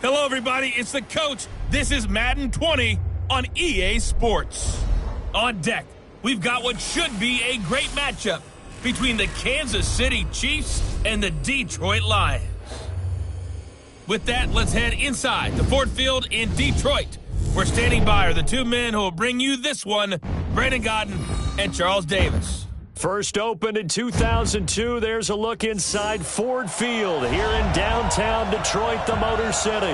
Hello, everybody. It's the coach. This is Madden 20 on EA Sports. On deck, we've got what should be a great matchup between the Kansas City Chiefs and the Detroit Lions. With that, let's head inside the Ford Field in Detroit. We're standing by are the two men who will bring you this one, Brandon Godden and Charles Davis. First opened in 2002, there's a look inside Ford Field here in downtown Detroit, the Motor City.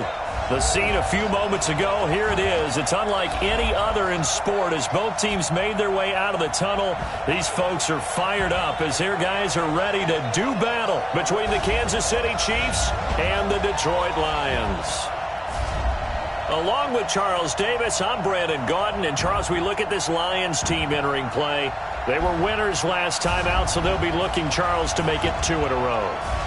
The scene a few moments ago, here it is. It's unlike any other in sport as both teams made their way out of the tunnel. These folks are fired up as their guys are ready to do battle between the Kansas City Chiefs and the Detroit Lions. Along with Charles Davis, I'm Brandon Gaudin. And Charles, we look at this Lions team entering play. They were winners last time out, so they'll be looking, Charles, to make it 2 in a row.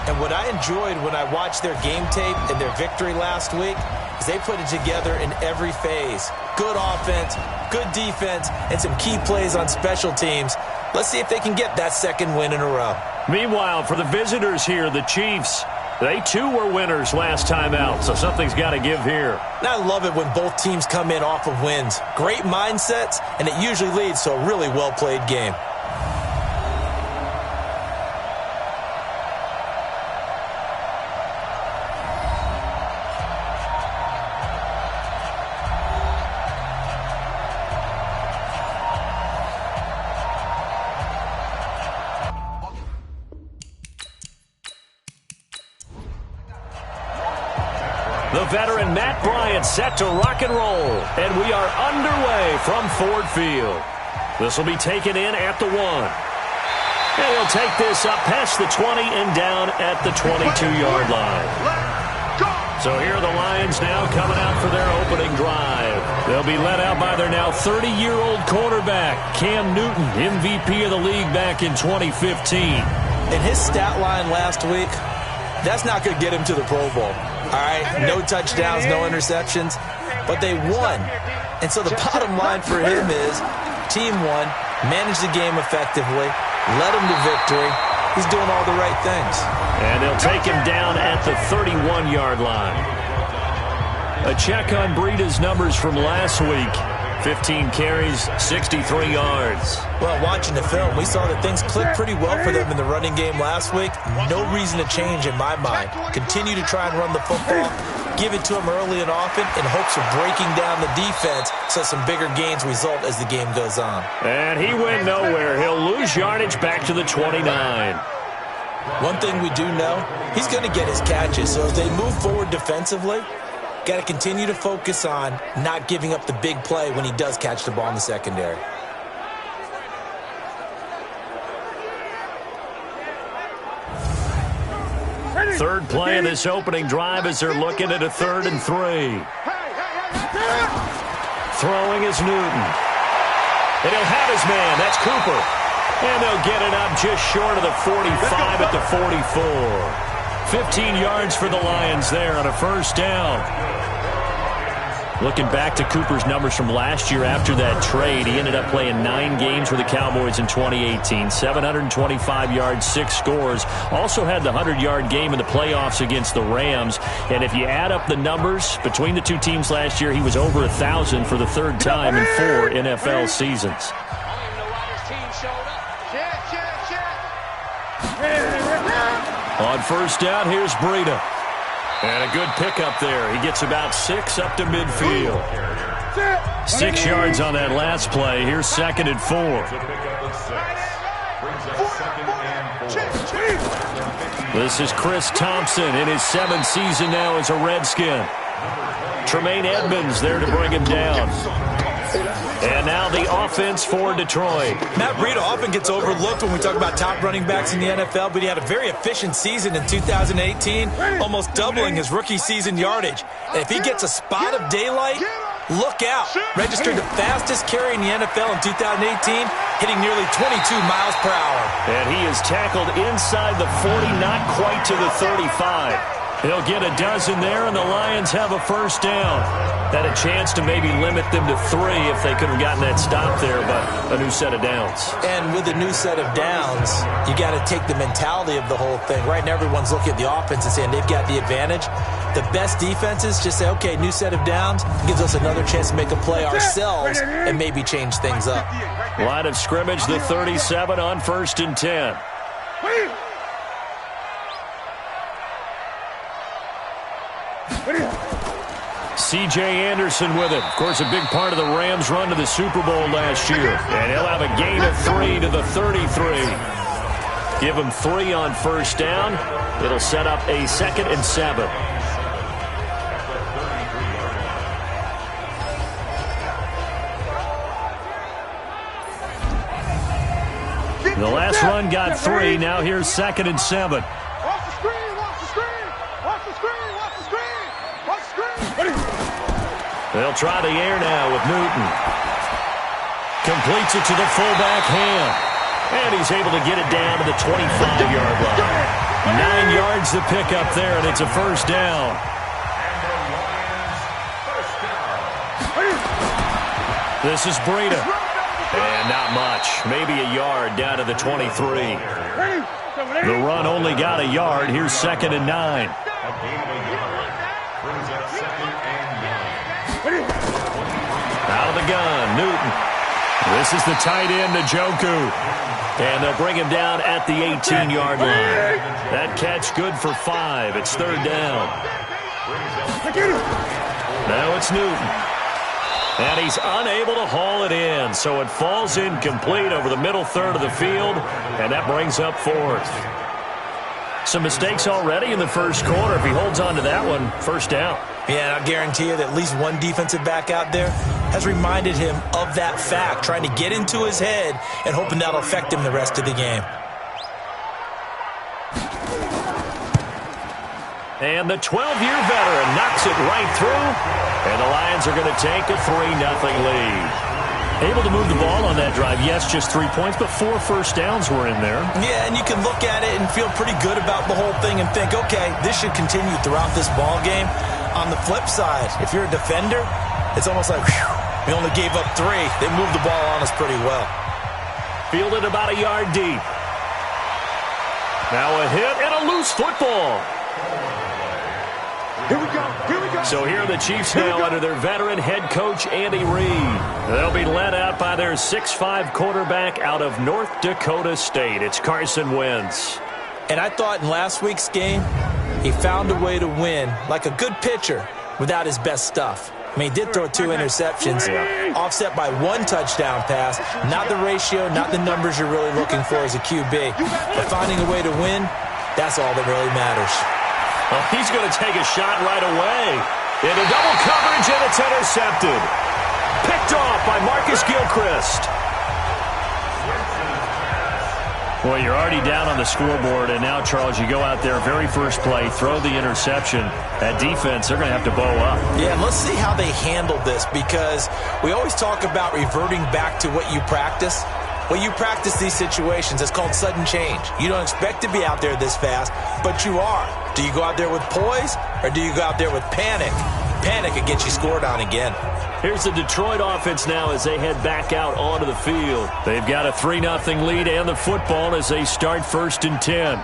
And what I enjoyed when I watched their game tape and their victory last week is they put it together in every phase. Good offense, good defense, and some key plays on special teams. Let's see if they can get that second win in a row. Meanwhile, for the visitors here, the Chiefs, they too were winners last time out, so something's got to give here. And I love it when both teams come in off of wins. Great mindsets, and it usually leads to a really well-played game. The veteran Matt Bryant set to rock and roll. And we are underway from Ford Field. This will be taken in at the 1. And he'll take this up past the 20 and down at the 22-yard line. So here are the Lions now coming out for their opening drive. They'll be led out by their now 30-year-old quarterback, Cam Newton, MVP of the league back in 2015. And his stat line last week, that's not going to get him to the Pro Bowl. All right, no touchdowns, no interceptions, but they won. And so the bottom line for him is team won, managed the game effectively, led him to victory. He's doing all the right things. And they'll take him down at the 31-yard line. A check on Breida's numbers from last week. 15 carries, 63 yards. Well, watching the film, we saw that things clicked pretty well for them in the running game last week. No reason to change in my mind. Continue to try and run the football, give it to them early and often in hopes of breaking down the defense so some bigger gains result as the game goes on. And he went nowhere. He'll lose yardage back to the 29. One thing we do know, he's going to get his catches. So as they move forward defensively, got to continue to focus on not giving up the big play when he does catch the ball in the secondary. Third play of this opening drive as they're looking at a 3rd and 3. Throwing is Newton. And he'll have his man. That's Cooper. And they'll get it up just short of the 45 at the 44. 15 yards for the Lions there on a first down. Looking back to Cooper's numbers from last year after that trade, he ended up playing 9 games for the Cowboys in 2018. 725 yards, 6 scores. Also had the 100-yard game in the playoffs against the Rams. And if you add up the numbers between the two teams last year, he was over 1,000 for the 3rd time in 4 NFL seasons. On first down, here's Breida. And a good pickup there. He gets about 6 up to midfield. 6 yards on that last play. Here's 2nd and 4. This is Chris Thompson in his 7th season now as a Redskin. Tremaine Edmonds there to bring him down. And now the offense for Detroit. Matt Breida often gets overlooked when we talk about top running backs in the NFL, but he had a very efficient season in 2018, almost doubling his rookie season yardage. And if he gets a spot of daylight, look out. Registered the fastest carry in the NFL in 2018, hitting nearly 22 miles per hour. And he is tackled inside the 40, not quite to the 35. He'll get a dozen there, and the Lions have a first down. Had a chance to maybe limit them to 3 if they could have gotten that stop there, but a new set of downs. And with a new set of downs, you got to take the mentality of the whole thing. Right now, everyone's looking at the offense and saying they've got the advantage. the best defenses just say, okay, new set of downs, gives us another chance to make a play ourselves and maybe change things up. Line of scrimmage, the 37 on 1st and 10. C.J. Anderson with it. Of course, a big part of the Rams' run to the Super Bowl last year. And he'll have a gain of 3 to the 33. Give him 3 on 1st down. It'll set up a 2nd and 7. The last run got 3. Now here's 2nd and 7. They'll try the air now with Newton. Completes it to the fullback hand. And he's able to get it down to the 25-yard line. 9 yards to pick up there, and it's a 1st down. This is Breida. And not much. Maybe a yard down to the 23. The run only got a yard. Here's 2nd and 9. Out of the gun, Newton. This is the tight end, Njoku. And they'll bring him down at the 18-yard line. That catch good for 5. It's 3rd down. Now it's Newton. And he's unable to haul it in, so it falls incomplete over the middle third of the field, and that brings up 4th. Some mistakes already in the first quarter. If he holds on to that one, 1st down. Yeah, and I guarantee you that at least one defensive back out there has reminded him of that fact, trying to get into his head and hoping that'll affect him the rest of the game. And the 12-year veteran knocks it right through, and the Lions are going to take a 3-0 lead. Able to move the ball on that drive. Yes, just 3 points, but 4 first downs were in there. Yeah, and you can look at it and feel pretty good about the whole thing and think, okay, this should continue throughout this ball game. On the flip side, if you're a defender, it's almost like, whew, we only gave up 3. They moved the ball on us pretty well. Fielded about a yard deep. Now a hit and a loose football. Here we go. Here we go. So here are the Chiefs now under their veteran head coach, Andy Reid. They'll be led out by their 6'5" quarterback out of North Dakota State. It's Carson Wentz. And I thought in last week's game, he found a way to win like a good pitcher without his best stuff. I mean, he did throw 2 interceptions, offset by 1 touchdown pass. Not the ratio, not the numbers you're really looking for as a QB. But finding a way to win, that's all that really matters. Well, he's going to take a shot right away. Into double coverage, and it's intercepted. Picked off by Marcus Gilchrist. Well, you're already down on the scoreboard, and now, Charles, you go out there, very first play, throw the interception. That defense, they're going to have to bow up. Yeah, and let's see how they handle this, because we always talk about reverting back to what you practice. When you practice these situations, it's called sudden change. You don't expect to be out there this fast, but you are. Do you go out there with poise, or do you go out there with panic? Panic could get you scored on again. Here's the Detroit offense now as they head back out onto the field. They've got a 3-0 lead and the football as they start 1st and 10.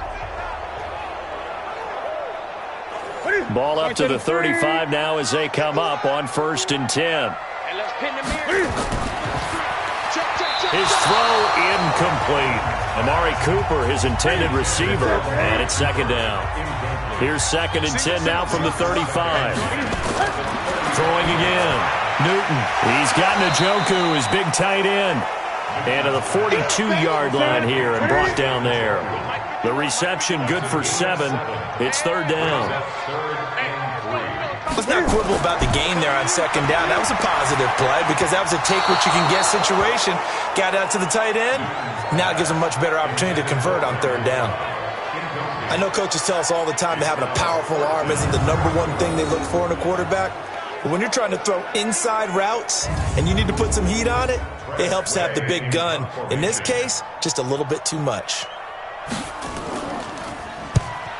Ball up to the 35 now as they come up on 1st and 10. His throw incomplete. Amari Cooper, his intended receiver, and it's 2nd down. Here's 2nd and 10 now from the 35. Throwing again. Newton. He's got Njoku, his big tight end. And to the 42-yard line here and brought down there. The reception good for 7. It's 3rd down. Let's not quibble about the gain there on 2nd down. That was a positive play because that was a take-what-you-can-get situation. Got out to the tight end. Now it gives them a much better opportunity to convert on 3rd down. I know coaches tell us all the time that having a powerful arm isn't the #1 thing they look for in a quarterback. But when you're trying to throw inside routes and you need to put some heat on it, it helps to have the big gun. In this case, just a little bit too much.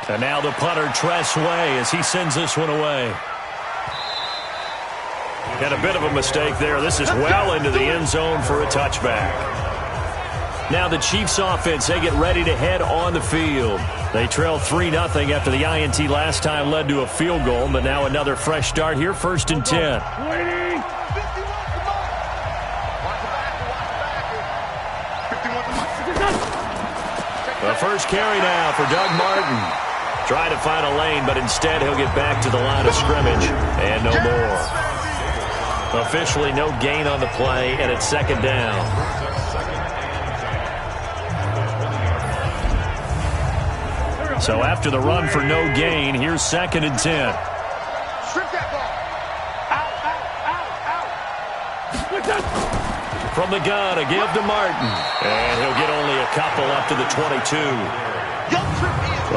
And now the punter, Tress Way, as he sends this one away. And a bit of a mistake there. This is well into the end zone for a touchback. Now the Chiefs offense, they get ready to head on the field. They trail 3-0 after the INT last time led to a field goal, but now another fresh start here, 1st and 10. The first carry now for Doug Martin. Trying to find a lane, but instead he'll get back to the line of scrimmage, and no more. Officially no gain on the play, and it's 2nd down. So after the run for no gain, here's 2nd and 10. Strip that ball. Out. From the gun, a give to Martin. And he'll get only a couple up to the 22.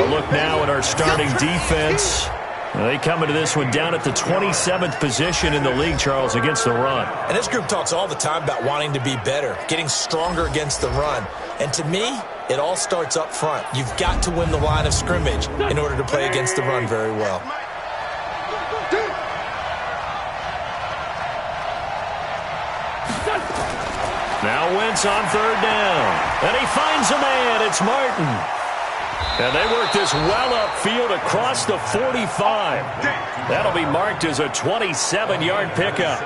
A look now at our starting defense. They come into this one down at the 27th position in the league, Charles, against the run. And this group talks all the time about wanting to be better, getting stronger against the run. And to me, it all starts up front. You've got to win the line of scrimmage in order to play against the run very well. Now Wentz on 3rd down. And he finds a man. It's Martin. And they work this well upfield across the 45. That'll be marked as a 27-yard pickup.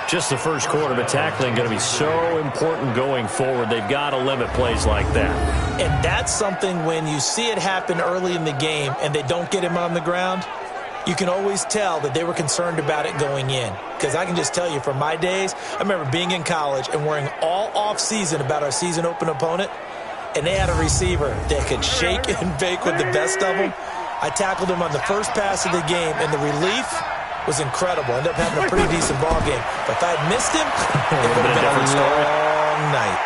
Just the first quarter, but tackling going to be so important going forward. They've got to limit plays like that. And that's something when you see it happen early in the game and they don't get him on the ground, you can always tell that they were concerned about it going in. Because I can just tell you from my days, I remember being in college and worrying all off-season about our season open opponent, and they had a receiver that could shake and bake with the best of them. I tackled him on the first pass of the game, and the relief was incredible. Ended up having a pretty decent ball game. But if I had missed him, it would have been a long night.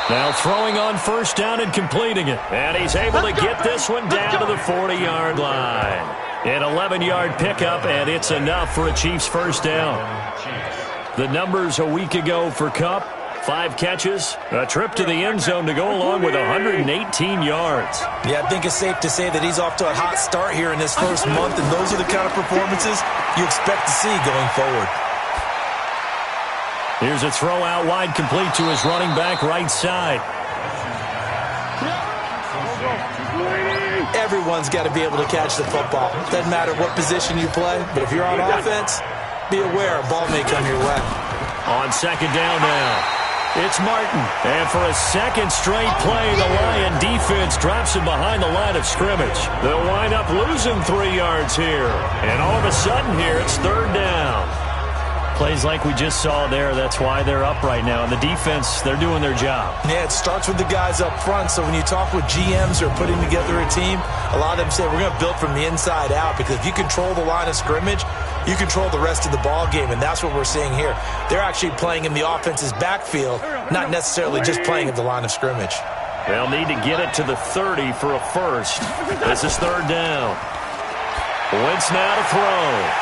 Now throwing on 1st down and completing it. And he's able to get this one down to the 40-yard line. An 11-yard pickup, and it's enough for a Chiefs 1st down. The numbers a week ago for Kupp. 5 catches, a trip to the end zone to go along with 118 yards. Yeah, I think it's safe to say that he's off to a hot start here in this first month, and those are the kind of performances you expect to see going forward. Here's a throw out wide, complete to his running back right side. Everyone's got to be able to catch the football. Doesn't matter what position you play, but if you're on offense, be aware a ball may come your way. On 2nd down now. It's Martin. And for a second straight play, the Lion defense drops him behind the line of scrimmage. They'll wind up losing 3 yards here. And all of a sudden here, it's 3rd down. Plays like we just saw there, that's why they're up right now. And the defense, they're doing their job. Yeah, it starts with the guys up front. So when you talk with GMs who are putting together a team, a lot of them say we're going to build from the inside out, because if you control the line of scrimmage, you control the rest of the ball game, and that's what we're seeing here. They're actually playing in the offense's backfield, not necessarily just playing at the line of scrimmage. They'll need to get it to the 30 for a first. This is 3rd down. Wentz now to throw.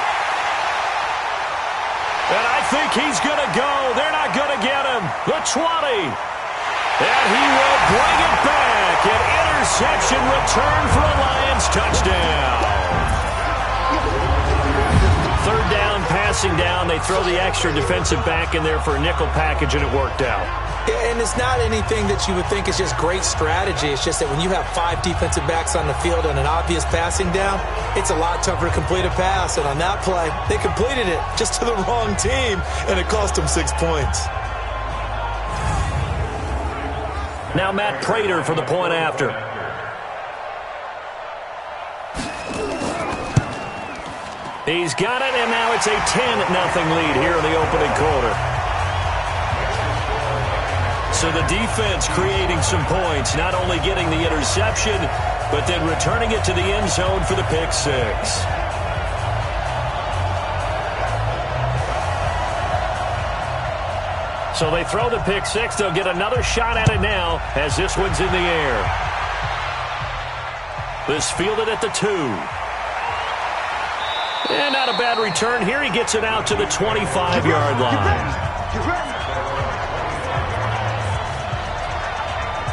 And I think he's going to go. They're not going to get him. The 20. And he will bring it back. An interception return for a Lions touchdown. 3rd down, passing down. They throw the extra defensive back in there for a nickel package, and it worked out. Yeah, and it's not anything that you would think is just great strategy. It's just that when you have 5 defensive backs on the field and an obvious passing down, it's a lot tougher to complete a pass. And on that play, they completed it just to the wrong team, and it cost them 6 points. Now Matt Prater for the point after. He's got it, and now it's a 10-0 lead here in the opening quarter. So the defense creating some points, not only getting the interception, but then returning it to the end zone for the pick 6. So they throw the pick 6. They'll get another shot at it now as this one's in the air. This fielded at the 2. And not a bad return here. He gets it out to the 25-yard line.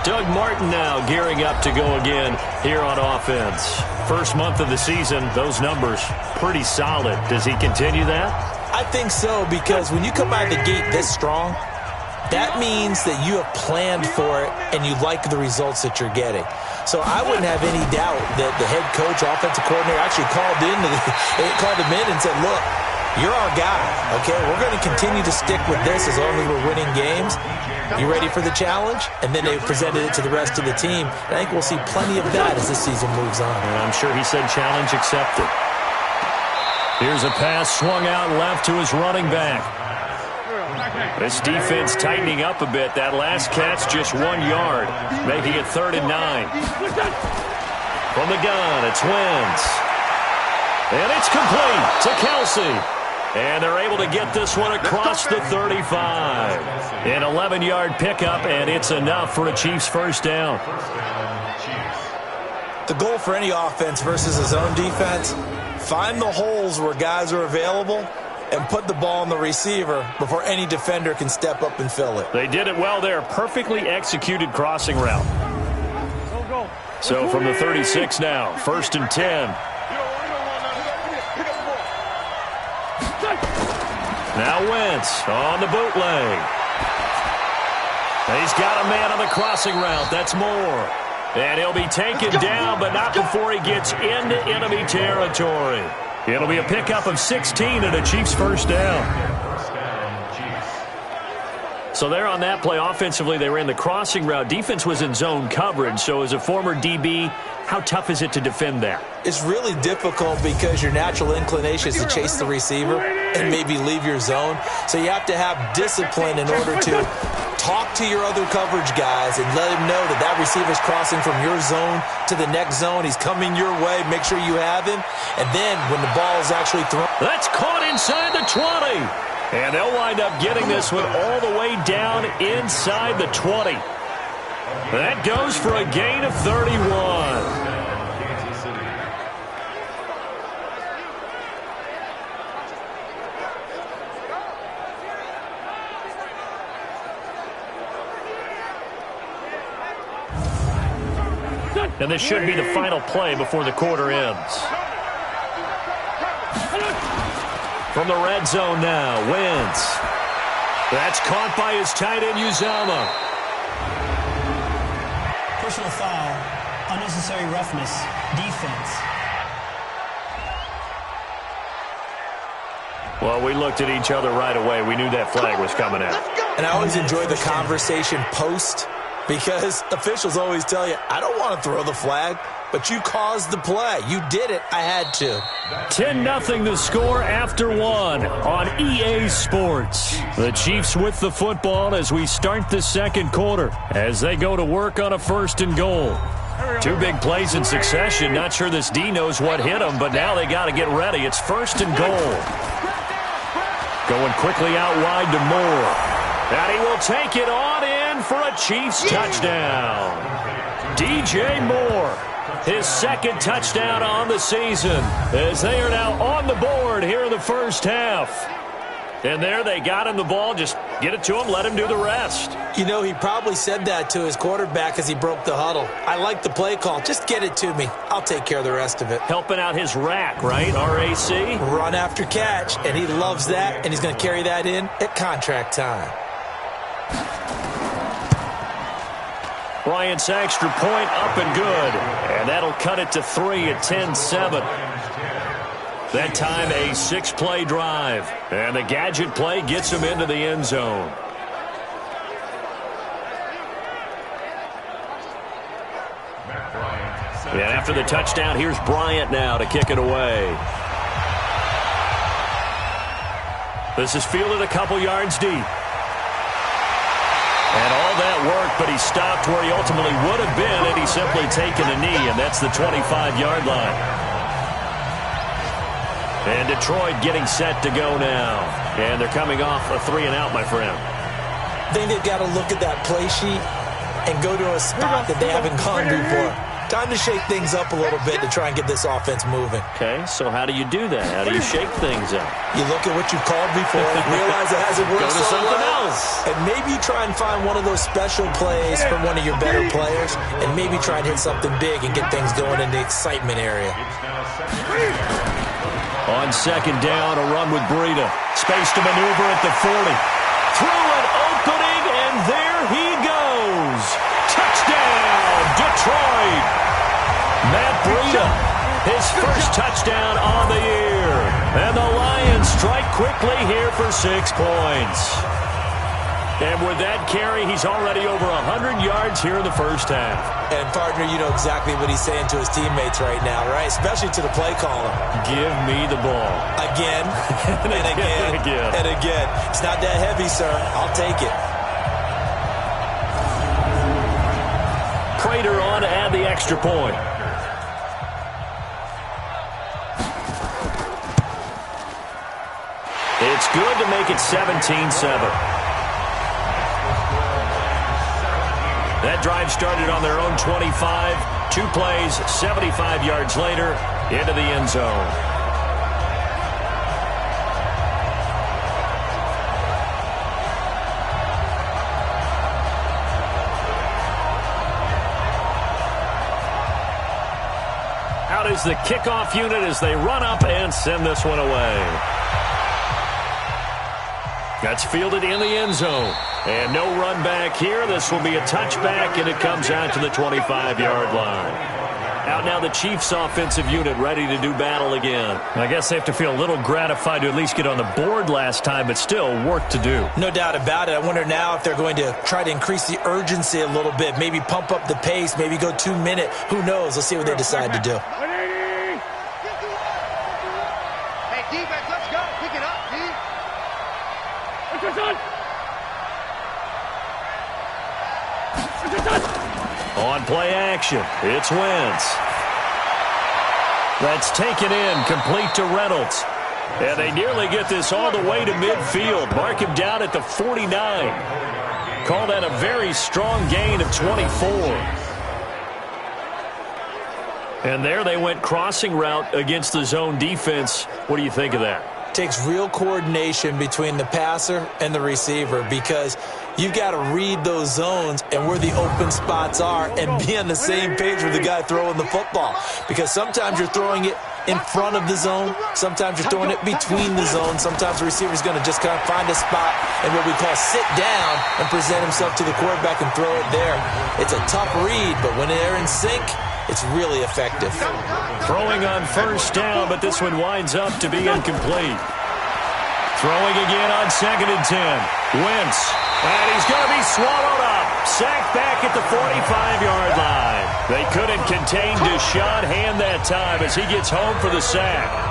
Doug Martin now gearing up to go again here on offense. First month of the season, those numbers pretty solid. Does he continue that? I think so, because when you come out of the gate this strong, that means that you have planned for it and you like the results that you're getting. So I wouldn't have any doubt that the head coach, offensive coordinator, actually called him in and said, look, you're our guy, okay? We're going to continue to stick with this as long as we're winning games. You ready for the challenge? And then they presented it to the rest of the team. And I think we'll see plenty of that as this season moves on. And I'm sure he said challenge accepted. Here's a pass swung out left to his running back. This defense tightening up a bit. That last catch just 1 yard, making it 3rd and 9. From the gun, it's Wentz. And it's complete to Kelsey. And they're able to get this one across the 35. An 11-yard pickup, and it's enough for a Chiefs first down. The goal for any offense versus his own defense, find the holes where guys are available and put the ball on the receiver before any defender can step up and fill it. They did it well there. Perfectly executed crossing route. So from the 36 now, 1st and 10. Now Wentz on the bootleg. He's got a man on the crossing route. That's Moore. And he'll be taken down, but not before he gets into enemy territory. It'll be a pickup of 16 and a Chiefs first down. So there on that play, offensively, they ran the crossing route. Defense was in zone coverage. So as a former DB, how tough is it to defend that? It's really difficult because your natural inclination is to chase the receiver and maybe leave your zone. So you have to have discipline in order to talk to your other coverage guys and let him know that that receiver's crossing from your zone to the next zone. He's coming your way. Make sure you have him. And then when the ball is actually thrown. That's caught inside the 20. And they'll wind up getting this one all the way down inside the 20. That goes for a gain of 31. And this should be the final play before the quarter ends. From the red zone now, Wentz. That's caught by his tight end, Uzama. Personal foul, unnecessary roughness, defense. Well, we looked at each other right away. We knew that flag was coming out. And I always enjoy the conversation post because officials always tell you, I don't want to throw the flag, but you caused the play. You did it. I had to. 10-0 the score after 1 on EA Sports. The Chiefs with the football as we start the second quarter as they go to work on a 1st and goal. 2 big plays in succession. Not sure this D knows what hit them, but now they got to get ready. It's 1st and goal. Going quickly out wide to Moore. And he will take it on in for a Chiefs touchdown. DJ Moore, his 2nd touchdown on the season as they are now on the board here in the first half. And there they got him the ball. Just get it to him, let him do the rest. You know, he probably said that to his quarterback as he broke the huddle. I like the play call. Just get it to me. I'll take care of the rest of it. Helping out his rack, right? R-A-C? Run after catch, and he loves that, and he's going to carry that in at contract time. Bryant's extra point up and good. And that'll cut it to 3 at 10-7. That time a 6-play drive. And the gadget play gets him into the end zone. And after the touchdown, here's Bryant now to kick it away. This is fielded a couple yards deep. And all that work, but he stopped where he ultimately would have been had he simply taken a knee, and that's the 25-yard line. And Detroit getting set to go now. And they're coming off a 3-and-out, my friend. I think they've got to look at that play sheet and go to a spot that they haven't gone before. Time to shake things up a little bit to try and get this offense moving. Okay, so how do you do that? How do you shake things up? You look at what you've called before, realize it hasn't worked Go to something else. And maybe you try and find one of those special plays from one of your better players, and maybe try and hit something big and get things going in the excitement area. On 2nd down, a run with Breida. Space to maneuver at the 40. Through an opening, and his first touchdown on the year. And the Lions strike quickly here for 6 points. And with that carry, he's already over 100 yards here in the first half. And, partner, you know exactly what he's saying to his teammates right now, right? Especially to the play caller. Give me the ball. Again, and again, and again. It's not that heavy, sir. I'll take it. Prater on to add the extra point. It's good to make it 17-7. That drive started on their own 25. 2 plays, 75 yards later, into the end zone. Out is the kickoff unit as they run up and send this one away. That's fielded in the end zone. And no run back here. This will be a touchback, and it comes out to the 25-yard line. Out now the Chiefs' offensive unit ready to do battle again. I guess they have to feel a little gratified to at least get on the board last time, but still work to do. No doubt about it. I wonder now if they're going to try to increase the urgency a little bit, maybe pump up the pace, maybe go 2-minute. Who knows? Let's see what they decide to do. Hey, defense, let's go. Pick it up, D. On play action, it's Wentz. That's taken in, complete to Reynolds. And they nearly get this all the way to midfield. Mark him down at the 49. Call that a very strong gain of 24. And there they went crossing route against the zone defense. What do you think of that? Takes real coordination between the passer and the receiver because you've got to read those zones and where the open spots are and be on the same page with the guy throwing the football. Because sometimes you're throwing it in front of the zone. Sometimes you're throwing it between the zones. Sometimes the receiver's going to just kind of find a spot and what we call sit down and present himself to the quarterback and throw it there. It's a tough read, but when they're in sync, it's really effective. Throwing on first down, but this one winds up to be incomplete. Throwing again on 2nd and 10. Wentz. And he's going to be swallowed up. Sacked back at the 45-yard line. They couldn't contain Deshaun Hand that time as he gets home for the sack.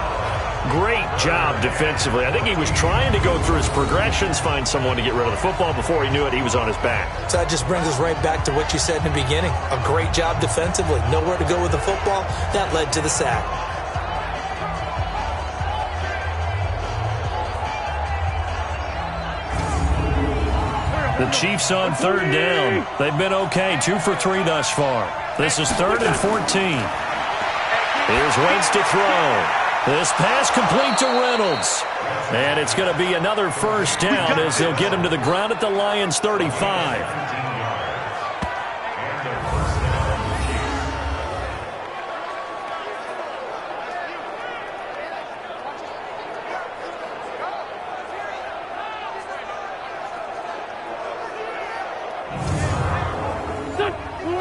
Great job defensively. I think he was trying to go through his progressions, find someone to get rid of the football. Before he knew it, he was on his back. So that just brings us right back to what you said in the beginning. A great job defensively. Nowhere to go with the football. That led to the sack. The Chiefs on 3rd down. They've been okay, 2 for 3 thus far. This is 3rd and 14. Here's Wentz to throw. This pass complete to Reynolds. And it's going to be another first down as they'll get him to the ground at the Lions' 35.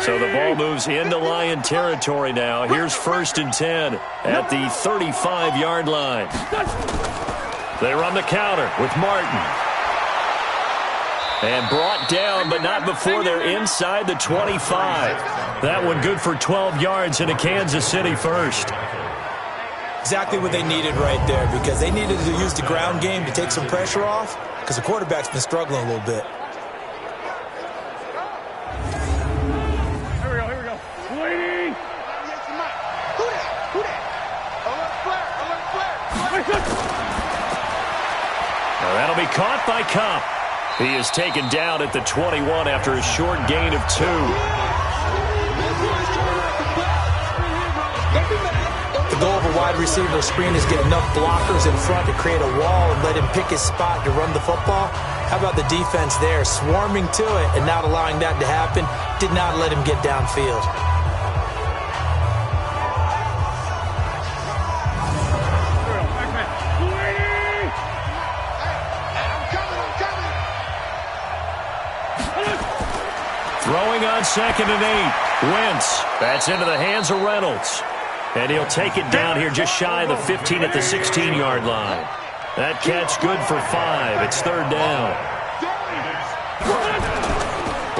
So the ball moves into Lion territory now. Here's 1st and 10 at the 35-yard line. They run the counter with Martin. And brought down, but not before they're inside the 25. That one good for 12 yards into Kansas City first. Exactly what they needed right there because they needed to use the ground game to take some pressure off because the quarterback's been struggling a little bit. That'll be caught by Cup. He is taken down at the 21 after a short gain of 2. The goal of a wide receiver screen is get enough blockers in front to create a wall and let him pick his spot to run the football. How about the defense there, swarming to it and not allowing that to happen? Did not let him get downfield. Throwing on 2nd and 8. Wentz. That's into the hands of Reynolds. And he'll take it down here just shy of the 15 at the 16-yard line. That catch good for 5. It's third down.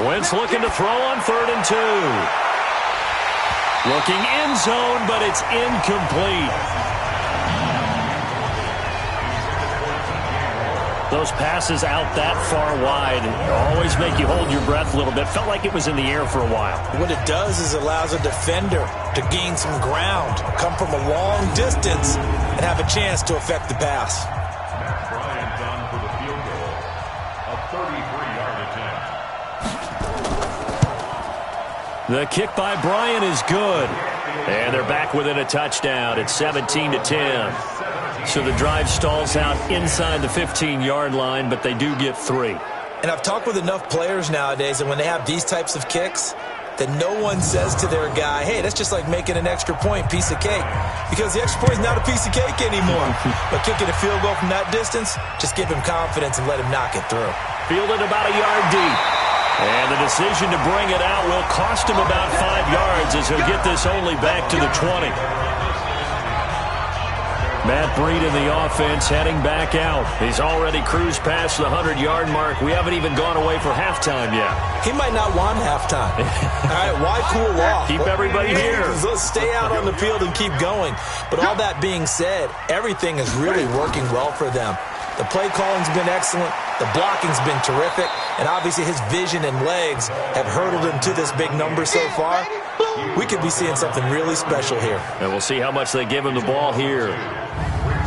Wentz looking to throw on 3rd and 2. Looking end zone, but it's incomplete. Those passes out that far wide always make you hold your breath a little bit. Felt like it was in the air for a while. What it does is allows a defender to gain some ground, come from a long distance, and have a chance to affect the pass. Matt Bryant done for the field goal, a 33-yard attempt. The kick by Bryant is good. And they're back within a touchdown. It's 17-10. So the drive stalls out inside the 15-yard line, but they do get 3. And I've talked with enough players nowadays that when they have these types of kicks, that no one says to their guy, hey, that's just like making an extra point, piece of cake. Because the extra point is not a piece of cake anymore. But kicking a field goal from that distance, just give him confidence and let him knock it through. Fielded about a yard deep. And the decision to bring it out will cost him about 5 yards as he'll get this only back to the 20. Matt Breed in the offense heading back out. He's already cruised past the 100-yard mark. We haven't even gone away for halftime yet. He might not want halftime. All right, why cool off? Keep everybody here. Let's stay out on the field and keep going. But all that being said, everything is really working well for them. The play calling's been excellent. The blocking's been terrific. And obviously his vision and legs have hurdled him to this big number so far. We could be seeing something really special here. And we'll see how much they give him the ball here.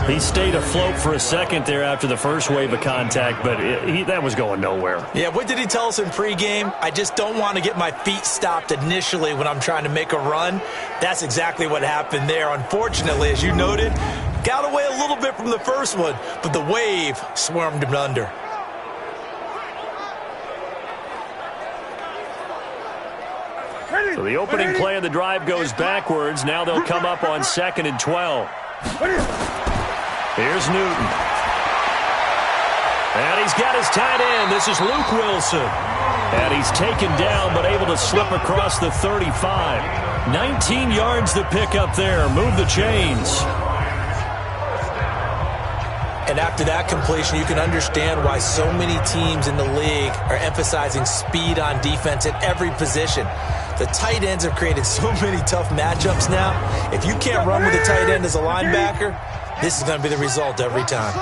He stayed afloat for a second there after the first wave of contact, but that was going nowhere. Yeah, what did he tell us in pregame? I just don't want to get my feet stopped initially when I'm trying to make a run. That's exactly what happened there. Unfortunately, as you noted, got away a little bit from the first one, but the wave swarmed him under. So the opening play of the drive goes backwards. Now they'll come up on 2nd and 12. Here's Newton. And he's got his tight end. This is Luke Wilson. And he's taken down but able to slip across the 35. 19 yards to pick up there. Move the chains. And after that completion, you can understand why so many teams in the league are emphasizing speed on defense at every position. The tight ends have created so many tough matchups now. If you can't run with a tight end as a linebacker, this is going to be the result every time.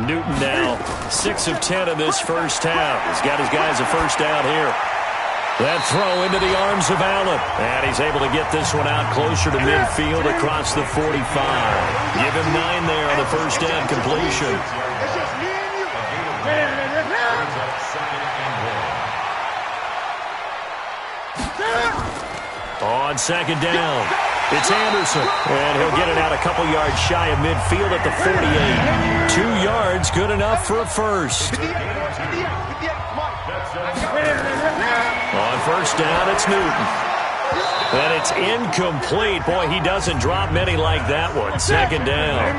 Newton now 6 of 10 in this first half. He's got his guys a first down here. That throw into the arms of Allen. And he's able to get this one out closer to midfield across the 45. Give him 9 there on the first down completion. On 2nd down, it's Anderson. And he'll get it out a couple yards shy of midfield at the 48. 2 yards, good enough for a first. On first down, it's Newton. And it's incomplete. Boy, he doesn't drop many like that one. 2nd down.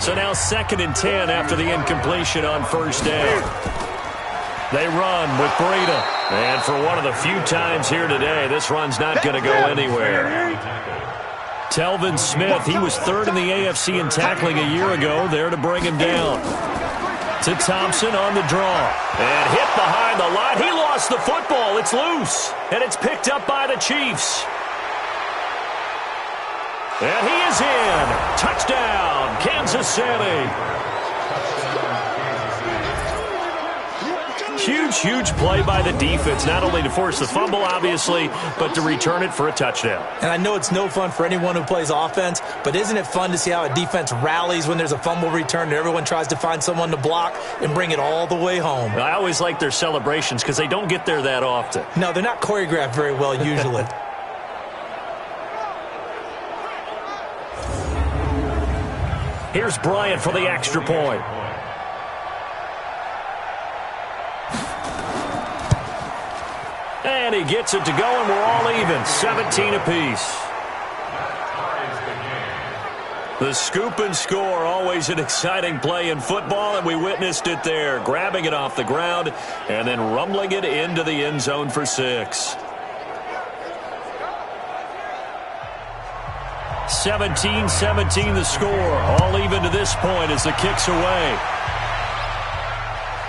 So now 2nd and 10 after the incompletion on first down. They run with Breida. And for one of the few times here today, this run's not going to go anywhere. Telvin Smith, he was 3rd in the AFC in tackling a year ago, there to bring him down. To Thompson on the draw. And hit behind the line. He lost the football. It's loose. And it's picked up by the Chiefs. And he is in. Touchdown, Kansas City. Huge, huge play by the defense, not only to force the fumble, obviously, but to return it for a touchdown. And I know it's no fun for anyone who plays offense, but isn't it fun to see how a defense rallies when there's a fumble return and everyone tries to find someone to block and bring it all the way home? I always like their celebrations because they don't get there that often. No, they're not choreographed very well usually. Here's Bryant for the extra point. And he gets it to go, and we're all even. 17 apiece. The scoop and score, always an exciting play in football, and we witnessed it there. Grabbing it off the ground and then rumbling it into the end zone for 6. 17-17 the score. All even to this point as the kick's away.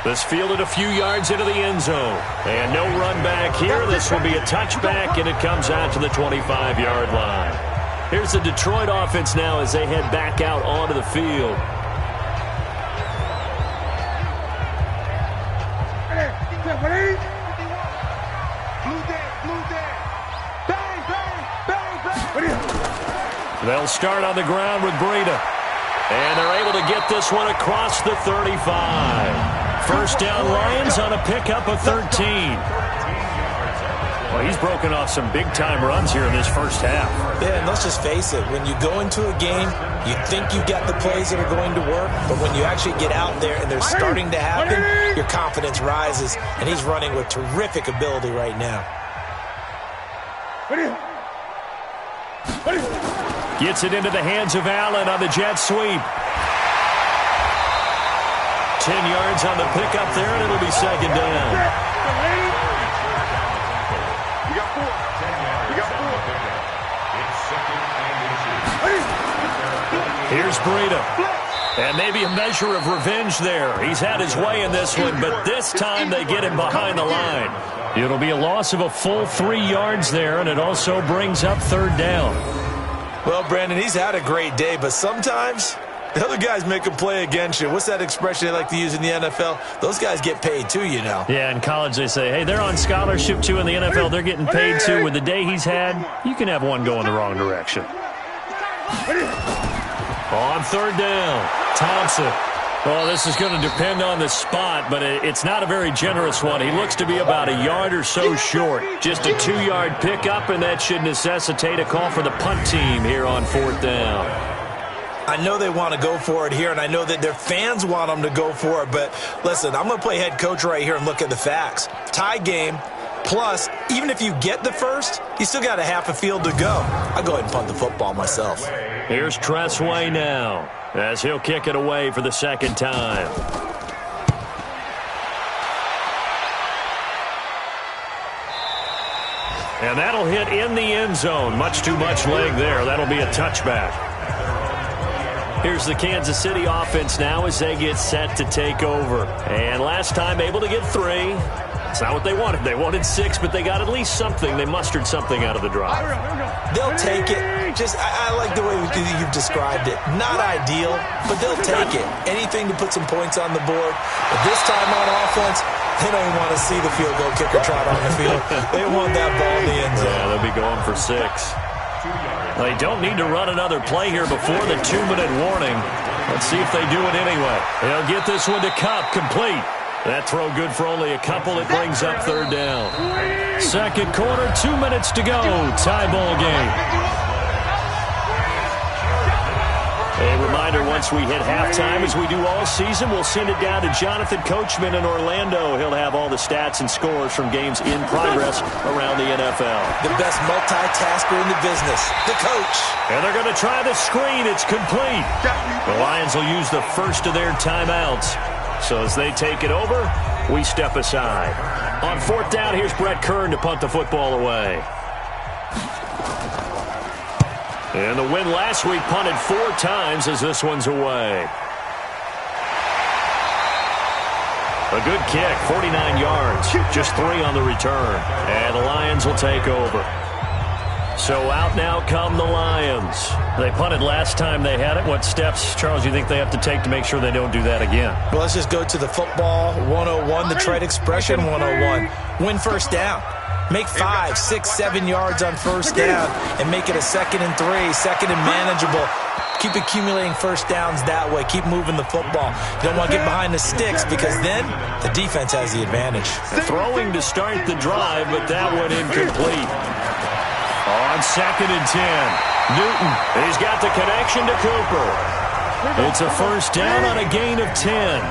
This fielded a few yards into the end zone. And no run back here. This will be a touchback, and it comes out to the 25-yard line. Here's the Detroit offense now as they head back out onto the field. They'll start on the ground with Breida. And they're able to get this one across the 35. First down Lions on a pickup of 13. Well, he's broken off some big-time runs here in this first half. Yeah, and let's just face it. When you go into a game, you think you've got the plays that are going to work, but when you actually get out there and they're starting to happen, your confidence rises, and he's running with terrific ability right now. Gets it into the hands of Allen on the jet sweep. 10 yards on the pickup there, and it'll be second down. Here's Breida. And maybe a measure of revenge there. He's had his way in this one, but this time they get him behind the line. It'll be a loss of a full 3 yards there, and it also brings up third down. Well, Brandon, he's had a great day, but sometimes the other guys make a play against you. What's that expression they like to use in the NFL? Those guys get paid too, you know. Yeah, in college they say, hey, they're on scholarship too. In the NFL, they're getting paid too. With the day he's had, you can have one go in the wrong direction. On third down, Thompson. Well, this is going to depend on the spot, but it's not a very generous one. He looks to be about a yard or so short. Just a 2-yard pickup, and that should necessitate a call for the punt team here on fourth down. I know they want to go for it here, and I know that their fans want them to go for it, but listen, I'm going to play head coach right here and look at the facts. Tie game, plus, even if you get the first, you still got a half a field to go. I'll go ahead and punt the football myself. Here's Tressway now, as he'll kick it away for the second time. And that'll hit in the end zone. Much too much leg there. That'll be a touchback. Here's the Kansas City offense now as they get set to take over. And last time able to get 3. It's not what they wanted. They wanted 6, but they got at least something. They mustered something out of the drive. They'll take it. I like the way you've described it. Not ideal, but they'll take it. Anything to put some points on the board. But this time on offense, they don't even want to see the field goal kicker trot on the field. They want that ball in the end zone. Yeah, they'll be going for 6. They don't need to run another play here before the 2-minute warning. Let's see if they do it anyway. They'll get this one to Kupp, complete. That throw good for only a couple. It brings up third down. Second quarter, 2 minutes to go. Tie ball game. A reminder, once we hit halftime, as we do all season, we'll send it down to Jonathan Coachman in Orlando. He'll have all the stats and scores from games in progress around the NFL. The best multitasker in the business, the coach. And they're going to try the screen. It's complete. The Lions will use the first of their timeouts. So as they take it over, we step aside. On fourth down, here's Brett Kern to punt the football away. And the win last week punted 4 times as this one's away. A good kick, 49 yards, just 3 on the return. And the Lions will take over. So out now come the Lions. They punted last time they had it. What steps, Charles, do you think they have to take to make sure they don't do that again? Well, let's just go to the football 101, the trade expression 101. Win first down. Make 5, 6, 7 yards on first down and make it a 2nd and 3, second and manageable. Keep accumulating first downs that way. Keep moving the football. You don't want to get behind the sticks because then the defense has the advantage. Throwing to start the drive, but that one incomplete. On 2nd and 10, Newton, he's got the connection to Cooper. It's a first down on a gain of 10.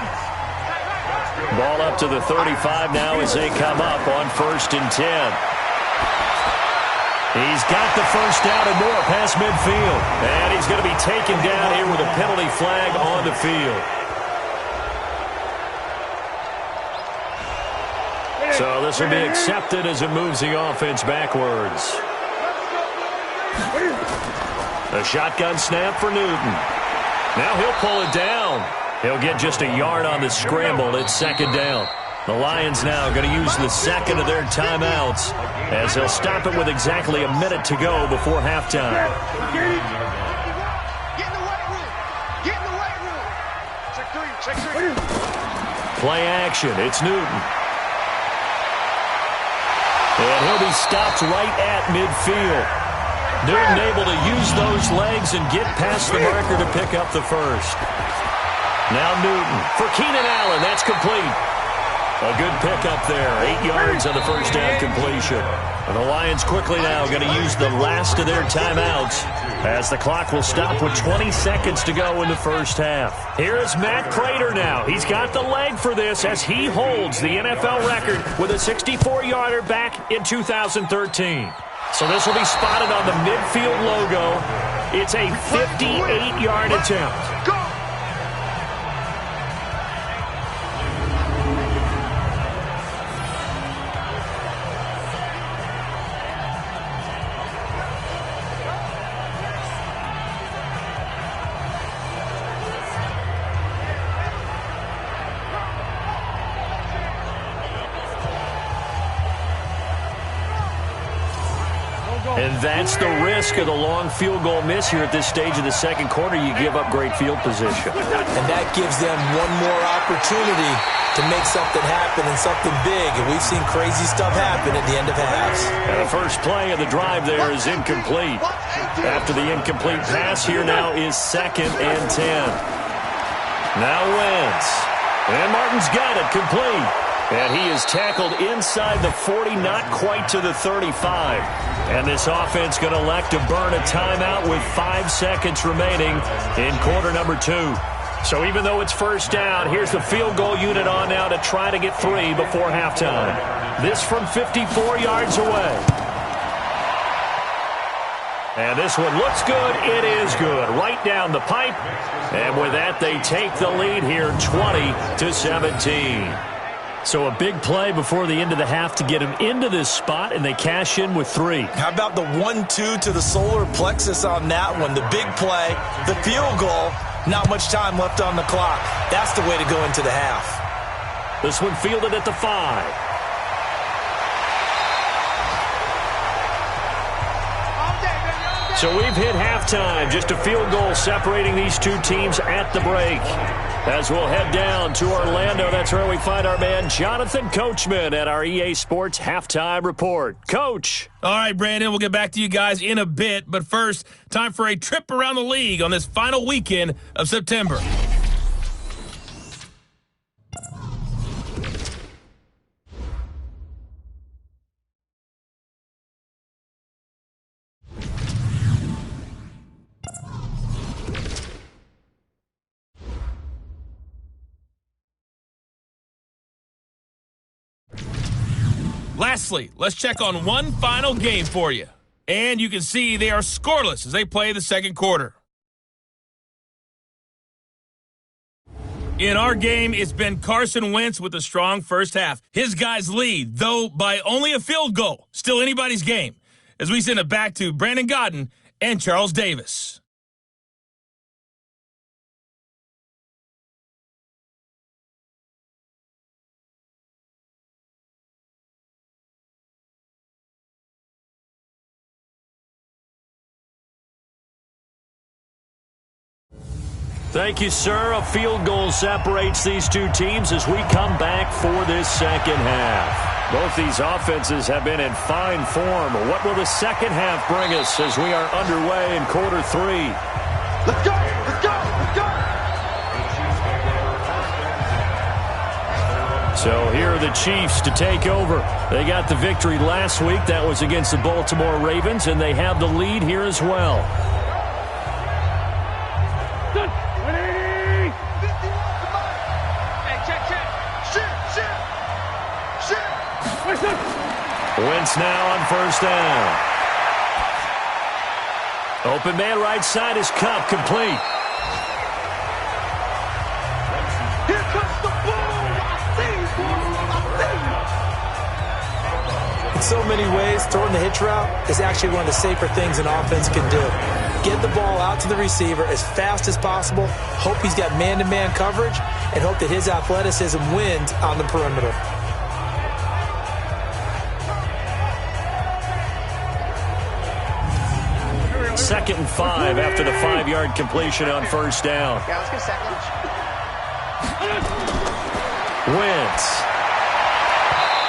Ball up to the 35 now as they come up on 1st and 10. He's got the first down and more past midfield. And he's going to be taken down here with a penalty flag on the field. So this will be accepted as it moves the offense backwards. A shotgun snap for Newton. Now he'll pull it down. He'll get just a yard on the scramble. It's second down. The Lions now going to use the second of their timeouts as they'll stop it with exactly a minute to go before halftime. Get in the weight room. Get in the weight room. Check three. Check three. Play action. It's Newton. And he'll be stopped right at midfield. Newton able to use those legs and get past the marker to pick up the first. Now Newton for Keenan Allen. That's complete. A good pickup there. 8 yards on the first down completion. And the Lions quickly now going to use the last of their timeouts as the clock will stop with 20 seconds to go in the first half. Here's Matt Prater now. He's got the leg for this as he holds the NFL record with a 64-yarder back in 2013. So this will be spotted on the midfield logo. It's a 58-yard attempt. And that's the risk of the long field goal miss here at this stage of the second quarter. You give up great field position. And that gives them one more opportunity to make something happen and something big. And we've seen crazy stuff happen at the end of halves. And the first play of the drive there is incomplete. After the incomplete pass, here now is 2nd and 10. Now Wentz. And Martin's got it complete. And he is tackled inside the 40, not quite to the 35. And this offense going to elect to burn a timeout with 5 seconds remaining in quarter number 2. So even though it's first down, here's the field goal unit on now to try to get 3 before halftime. This from 54 yards away. And this one looks good. It is good. Right down the pipe. And with that, they take the lead here 20-17. So a big play before the end of the half to get him into this spot, and they cash in with 3. How about the 1-2 to the solar plexus on that one? The big play, the field goal, not much time left on the clock. That's the way to go into the half. This one fielded at the 5. So we've hit halftime. Just a field goal separating these two teams at the break. As we'll head down to Orlando, that's where we find our man Jonathan Coachman at our EA Sports Halftime Report. Coach. All right, Brandon, we'll get back to you guys in a bit. But first, time for a trip around the league on this final weekend of September. Lastly, let's check on one final game for you. And you can see they are scoreless as they play the second quarter. In our game, it's been Carson Wentz with a strong first half. His guys lead, though by only a field goal. Still anybody's game. As we send it back to Brandon Godden and Charles Davis. Thank you, sir. A field goal separates these two teams as we come back for this second half. Both these offenses have been in fine form. What will the second half bring us as we are underway in quarter 3? Let's go! Let's go! Let's go! So here are the Chiefs to take over. They got the victory last week. That was against the Baltimore Ravens, and they have the lead here as well. Wentz now on first down. Open man right side is Cup, complete. Here comes the ball. In so many ways, throwing the hitch route is actually one of the safer things an offense can do. Get the ball out to the receiver as fast as possible. Hope he's got man-to-man coverage, and hope that his athleticism wins on the perimeter. Second and 5 after the 5-yard completion on first down. Yeah, let's get a second. Wentz.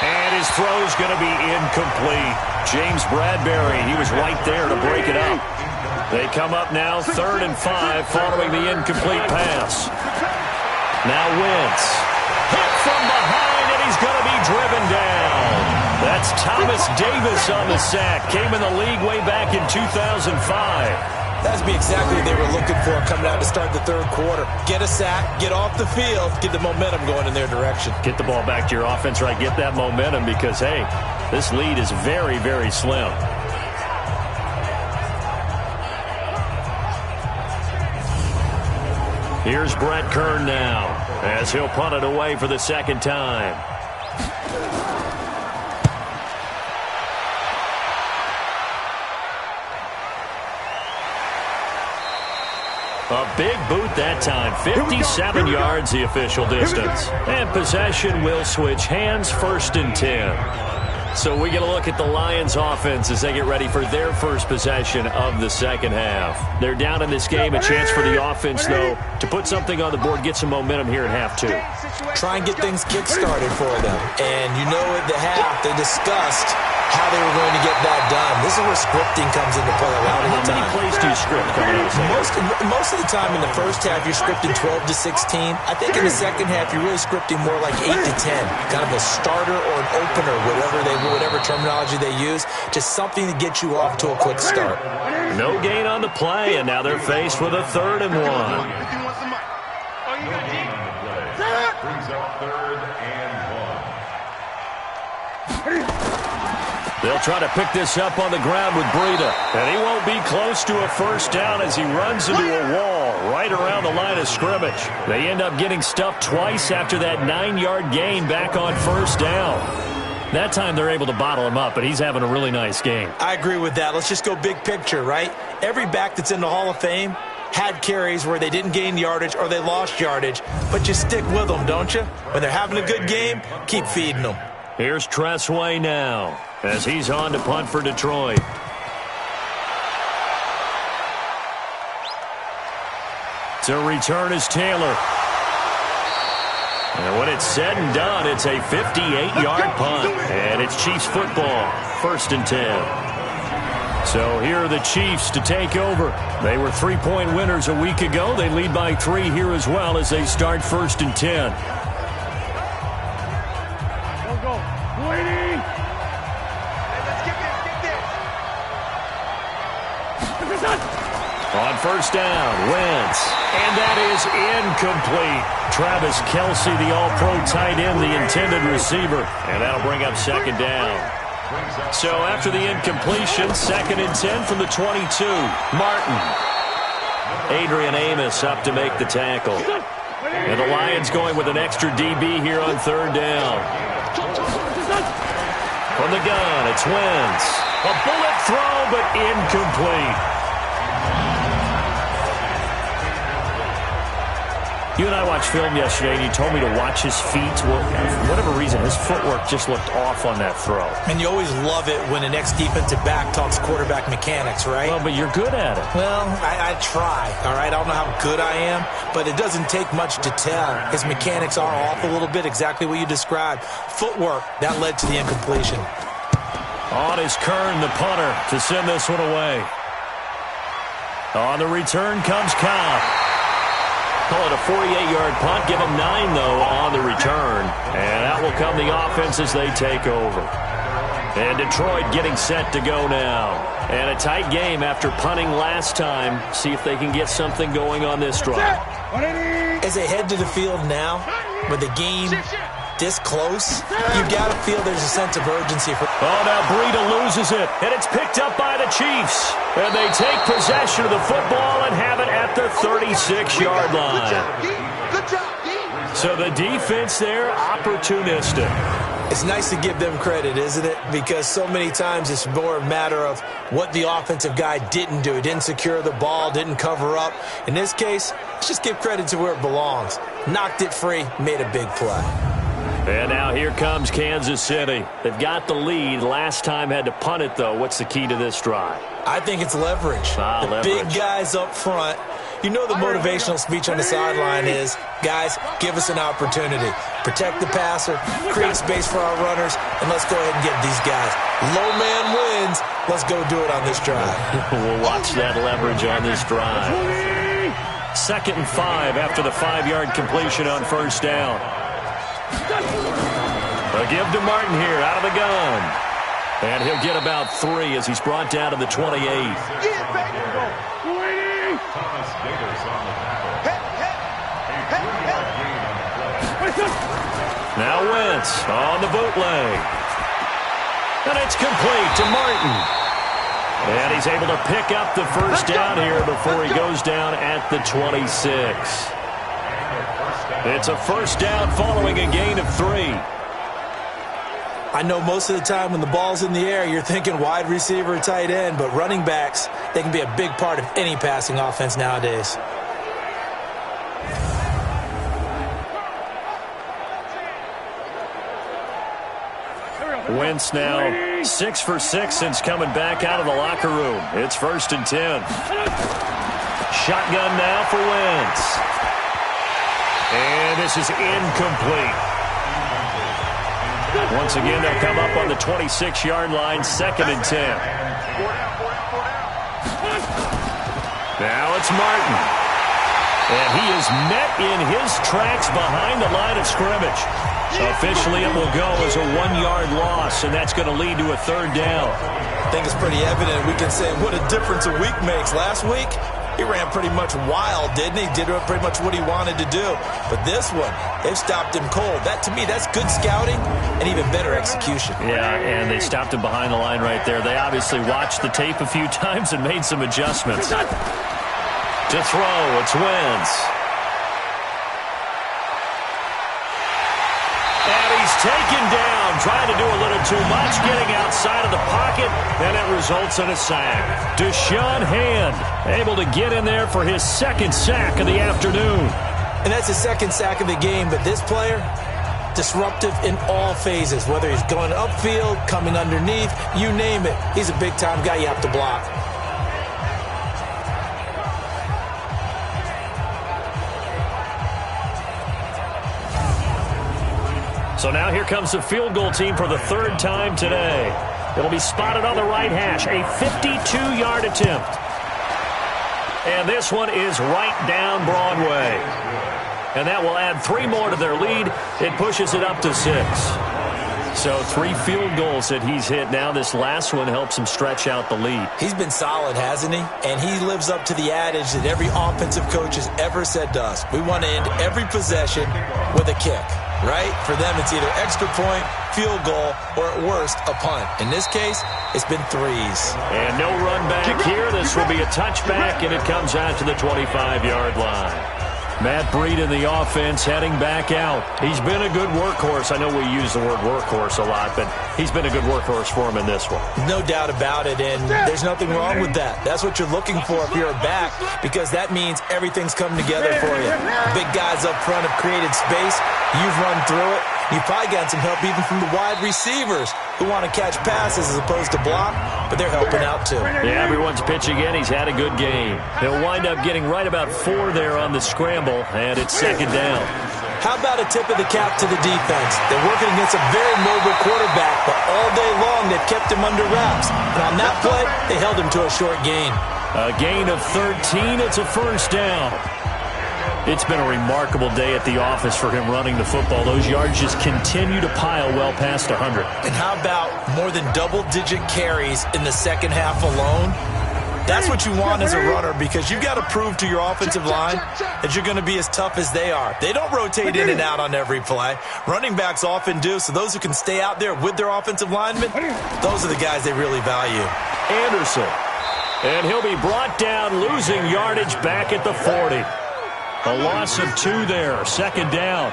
And his throw's going to be incomplete. James Bradbury, he was right there to break it up. They come up now 3rd and 5 following the incomplete pass. Now Wentz. Hit from behind, and he's going to be driven down. That's Thomas Davis on the sack. Came in the league way back in 2005. That'd be exactly what they were looking for coming out to start the third quarter. Get a sack, get off the field, get the momentum going in their direction. Get the ball back to your offense, right? Get that momentum because, hey, this lead is very, very slim. Here's Brett Kern now as he'll punt it away for the second time. A big boot that time. 57 yards the official distance. And possession will switch hands, 1st and 10. So we get a look at the Lions offense as they get ready for their first possession of the second half. They're down in this game. A chance for the offense, though, to put something on the board, get some momentum here at half 2. Try and get things kick-started for them. And you know at the half they discussed how they were going to get that done. This is where scripting comes into play a lot of the time. How many plays do you script coming out of the second? Most of the time in the first half, you're scripting 12 to 16. I think in the second half, you're really scripting more like 8 to 10. Kind of a starter or an opener, whatever terminology they use. Just something to get you off to a quick start. No gain on the play, and now they're faced with a 3rd and 1. Brings up 3rd and 1. They'll try to pick this up on the ground with Breida. And he won't be close to a first down as he runs into a wall right around the line of scrimmage. They end up getting stuffed twice after that 9-yard gain back on first down. That time they're able to bottle him up, but he's having a really nice game. I agree with that. Let's just go big picture, right? Every back that's in the Hall of Fame had carries where they didn't gain yardage or they lost yardage, but you stick with them, don't you? When they're having a good game, keep feeding them. Here's Tressway now as he's on to punt for Detroit. To return is Taylor. And when it's said and done, it's a 58-yard punt. And it's Chiefs football, 1st and 10. So here are the Chiefs to take over. They were 3-point winners a week ago. They lead by 3 here as well as they start 1st and 10. On first down, Wentz. And that is incomplete. Travis Kelce, the all-pro tight end, the intended receiver. And that'll bring up 2nd down. So after the incompletion, 2nd and 10 from the 22. Martin. Adrian Amos up to make the tackle. And the Lions going with an extra DB here on 3rd down. From the gun, it's Wentz. A bullet throw, but incomplete. You and I watched film yesterday, and you told me to watch his feet. Well, for whatever reason, his footwork just looked off on that throw. And you always love it when an ex-defensive back talks quarterback mechanics, right? Well, but you're good at it. Well, I try, all right? I don't know how good I am, but it doesn't take much to tell. His mechanics are off a little bit, exactly what you described. Footwork, that led to the incompletion. On is Kern, the punter, to send this one away. On the return comes Cobb. Call it a 48-yard punt. Give them 9, though, on the return. And out will come the offense as they take over. And Detroit getting set to go now. And a tight game after punting last time. See if they can get something going on this drive. As they head to the field now, with the game this close, you've got to feel there's a sense of urgency. Oh, now Breida loses it, and it's picked up by the Chiefs. And they take possession of the football and have it at the 36-yard line. So the defense there, opportunistic. It's nice to give them credit, isn't it? Because so many times it's more a matter of what the offensive guy didn't do. He didn't secure the ball, didn't cover up. In this case, let's just give credit to where it belongs. Knocked it free, made a big play. And now here comes Kansas City. They've got the lead. Last time had to punt it, though. What's the key to this drive? I think it's leverage. Leverage. Big guys up front. You know the motivational speech on the sideline is, guys, give us an opportunity. Protect the passer, create space for our runners, and let's go ahead and get these guys. Low man wins. Let's go do it on this drive. We'll watch that leverage on this drive. 2nd and 5 after the 5-yard completion on first down. A give to Martin here out of the gun. And he'll get about 3 as he's brought down to the 28. Thomas Davis on the tackle. A 3-yard gain on the play. Now Wentz on the bootleg. And it's complete to Martin. And he's able to pick up the first down here before he goes down at the 26. It's a first down following a gain of 3. I know most of the time when the ball's in the air, you're thinking wide receiver, tight end, but running backs, they can be a big part of any passing offense nowadays. Wentz now 6 for 6 since coming back out of the locker room. It's 1st and 10. Shotgun now for Wentz. And this is incomplete. Once again, they'll come up on the 26-yard line, 2nd and 10. Now it's Martin. And he is met in his tracks behind the line of scrimmage. Officially, it will go as a 1-yard loss, and that's going to lead to a 3rd down. I think it's pretty evident. We can say what a difference a week makes. Last week, he ran pretty much wild, didn't he? Did pretty much what he wanted to do. But this one, they've stopped him cold. That, to me, that's good scouting and even better execution. Yeah, and they stopped him behind the line right there. They obviously watched the tape a few times and made some adjustments. To throw, it's Wentz. And he's taken down, trying to do a little too much, getting outside of the pocket, and it results in a sack. Deshaun Hand able to get in there for his 2nd sack of the afternoon. And that's his 2nd sack of the game, but this player, disruptive in all phases, whether he's going upfield, coming underneath, you name it. He's a big-time guy you have to block. So now here comes the field goal team for the 3rd time today. It'll be spotted on the right hash, a 52-yard attempt. And this one is right down Broadway. And that will add 3 more to their lead. It pushes it up to 6. So 3 field goals that he's hit now. This last one helps him stretch out the lead. He's been solid, hasn't he? And he lives up to the adage that every offensive coach has ever said to us. We want to end every possession with a kick, right? For them, it's either extra point, field goal, or at worst, a punt. In this case, it's been 3s. And no run back here. This will be a touchback, and it comes out to the 25-yard line. Matt Breed in the offense heading back out. He's been a good workhorse. I know we use the word workhorse a lot, but he's been a good workhorse for him in this one. No doubt about it, and there's nothing wrong with that. That's what you're looking for if you're a back, because that means everything's come together for you. Big guys up front have created space. You've run through it. You've probably gotten some help even from the wide receivers who want to catch passes as opposed to block, but they're helping out too. Yeah, everyone's pitching in. He's had a good game. He'll wind up getting right about 4 there on the scramble, and it's 2nd down. How about a tip of the cap to the defense? They're working against a very mobile quarterback, but all day long they've kept him under wraps. And on that play, they held him to a short gain. A gain of 13. It's a 1st down. It's been a remarkable day at the office for him running the football. Those yards just continue to pile well past 100. And how about more than double-digit carries in the second half alone? That's what you want as a runner, because you got to prove to your offensive line that you're going to be as tough as they are. They don't rotate in and out on every play. Running backs often do, so those who can stay out there with their offensive linemen, those are the guys they really value. Anderson. And he'll be brought down, losing yardage back at the 40. A loss of 2 there, 2nd down.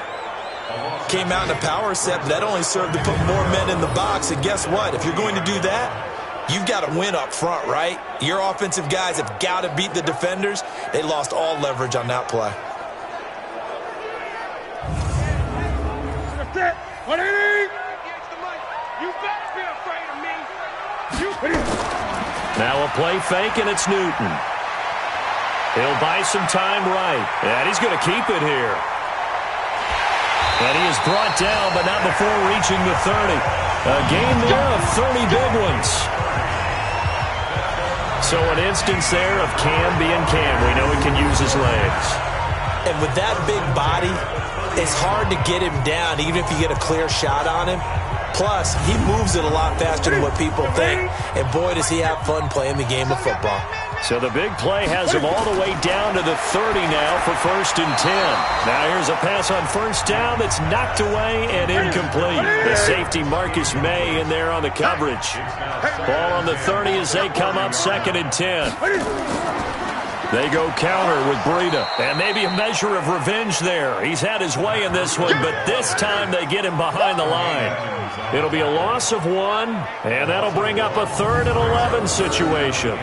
Came out in a power set, but that only served to put more men in the box. And guess what? If you're going to do that, you've got to win up front, right? Your offensive guys have got to beat the defenders. They lost all leverage on that play. Now a play fake, and it's Newton. He'll buy some time right, and he's going to keep it here. And he is brought down, but not before reaching the 30. A game there of 30 big ones. So an instance there of Cam being Cam. We know he can use his legs. And with that big body, it's hard to get him down, even if you get a clear shot on him. Plus, he moves it a lot faster than what people think. And boy, does he have fun playing the game of football. So the big play has him all the way down to the 30 now for 1st and 10. Now here's a pass on 1st down that's knocked away and incomplete. The safety Marcus May in there on the coverage. Ball on the 30 as they come up 2nd and 10. They go counter with Breida. And maybe a measure of revenge there. He's had his way in this one, but this time they get him behind the line. It'll be a loss of 1, and that'll bring up a 3rd and 11 situation.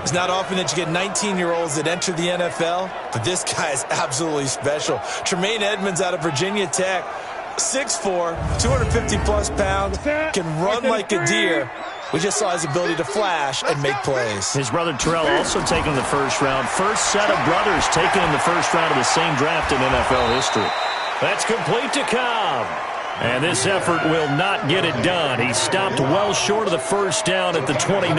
It's not often that you get 19-year-olds that enter the NFL, but this guy is absolutely special. Tremaine Edmonds out of Virginia Tech, 6'4", 250-plus pounds, can run like a deer. We just saw his ability to flash and make plays. His brother Terrell also taken in the 1st round. First set of brothers taken in the 1st round of the same draft in NFL history. That's complete to Cobb. And this effort will not get it done. He stopped well short of the 1st down at the 29.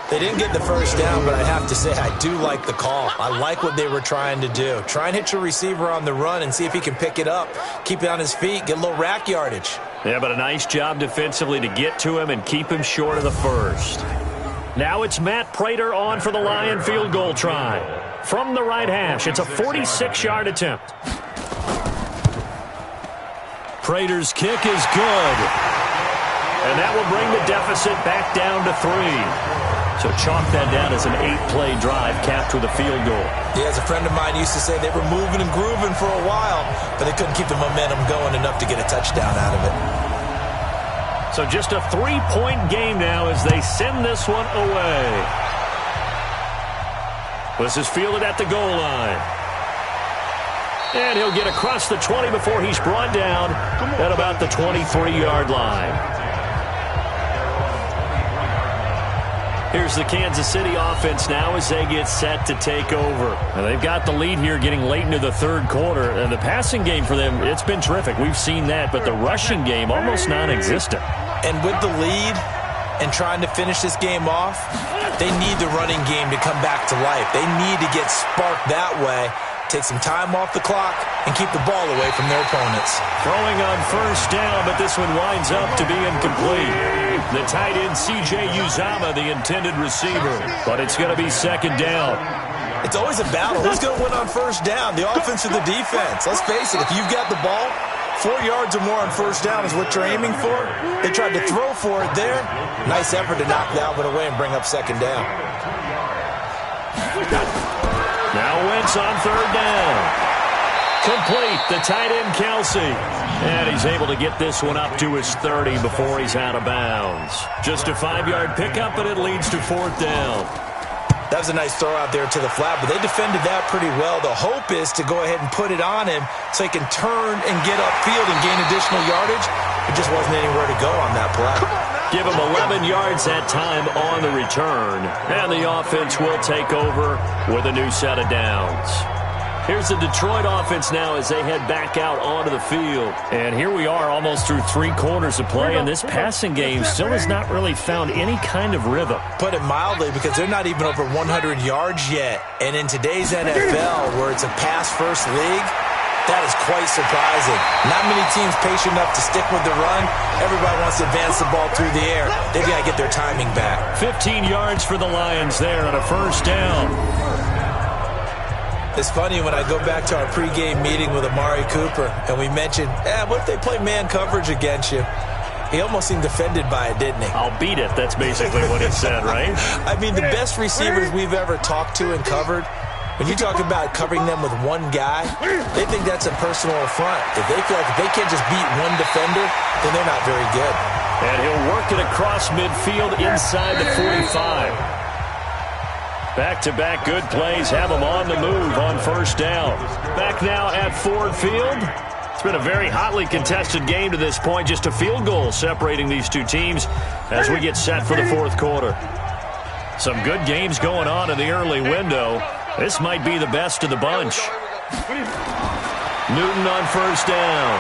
They didn't get the 1st down, but I have to say I do like the call. I like what they were trying to do. Try and hit your receiver on the run and see if he can pick it up, keep it on his feet, get a little rack yardage. Yeah, but a nice job defensively to get to him and keep him short of the 1st. Now it's Matt Prater on for the Lion field goal try. From the right hash, it's a 46-yard attempt. Prater's kick is good. And that will bring the deficit back down to 3. So chalk that down as an 8-play drive capped with a field goal. Yeah, as a friend of mine used to say, they were moving and grooving for a while, but they couldn't keep the momentum going enough to get a touchdown out of it. So just a 3-point game now as they send this one away. This is fielded at the goal line. And he'll get across the 20 before he's brought down at about the 23-yard line. Here's the Kansas City offense now as they get set to take over. Now they've got the lead here getting late into the 3rd quarter. And the passing game for them, it's been terrific. We've seen that, but the rushing game almost non-existent. And with the lead and trying to finish this game off, they need the running game to come back to life. They need to get sparked that way, take some time off the clock, and keep the ball away from their opponents. Throwing on 1st down, but this one winds up to be incomplete. The tight end, C.J. Uzama, the intended receiver. But it's going to be 2nd down. It's always a battle. Who's going to win on 1st down, the offense or the defense? Let's face it, if you've got the ball, 4 yards or more on 1st down is what you're aiming for. They tried to throw for it there. Nice effort to knock that one away and bring up 2nd down. Now Wentz on 3rd down. Complete, the tight end, Kelsey. And he's able to get this one up to his 30 before he's out of bounds. Just a 5-yard pickup, and it leads to 4th down. That was a nice throw out there to the flat, but they defended that pretty well. The hope is to go ahead and put it on him so he can turn and get upfield and gain additional yardage. It just wasn't anywhere to go on that play. Give him 11 yards that time on the return. And the offense will take over with a new set of downs. Here's the Detroit offense now as they head back out onto the field. And here we are almost through 3 quarters of play, and this passing game still has not really found any kind of rhythm. Put it mildly, because they're not even over 100 yards yet. And in today's NFL, where it's a pass-first league, that is quite surprising. Not many teams patient enough to stick with the run. Everybody wants to advance the ball through the air. They've got to get their timing back. 15 yards for the Lions there on a 1st down. It's funny when I go back to our pregame meeting with Amari Cooper and we mentioned, what if they play man coverage against you? He almost seemed offended by it, didn't he? I'll beat it. That's basically what he said, right? I mean, the best receivers we've ever talked to and covered, When you talk about covering them with one guy, they think that's a personal affront. If they feel like if they can't just beat one defender, then they're not very good. And he'll work it across midfield inside the 45. Back-to-back good plays have him on the move on first down. Back now at Ford Field. It's been a very hotly contested game to this point. Just a field goal separating these two teams as we get set for the fourth quarter. Some good games going on in the early window. This might be the best of the bunch. Newton on first down.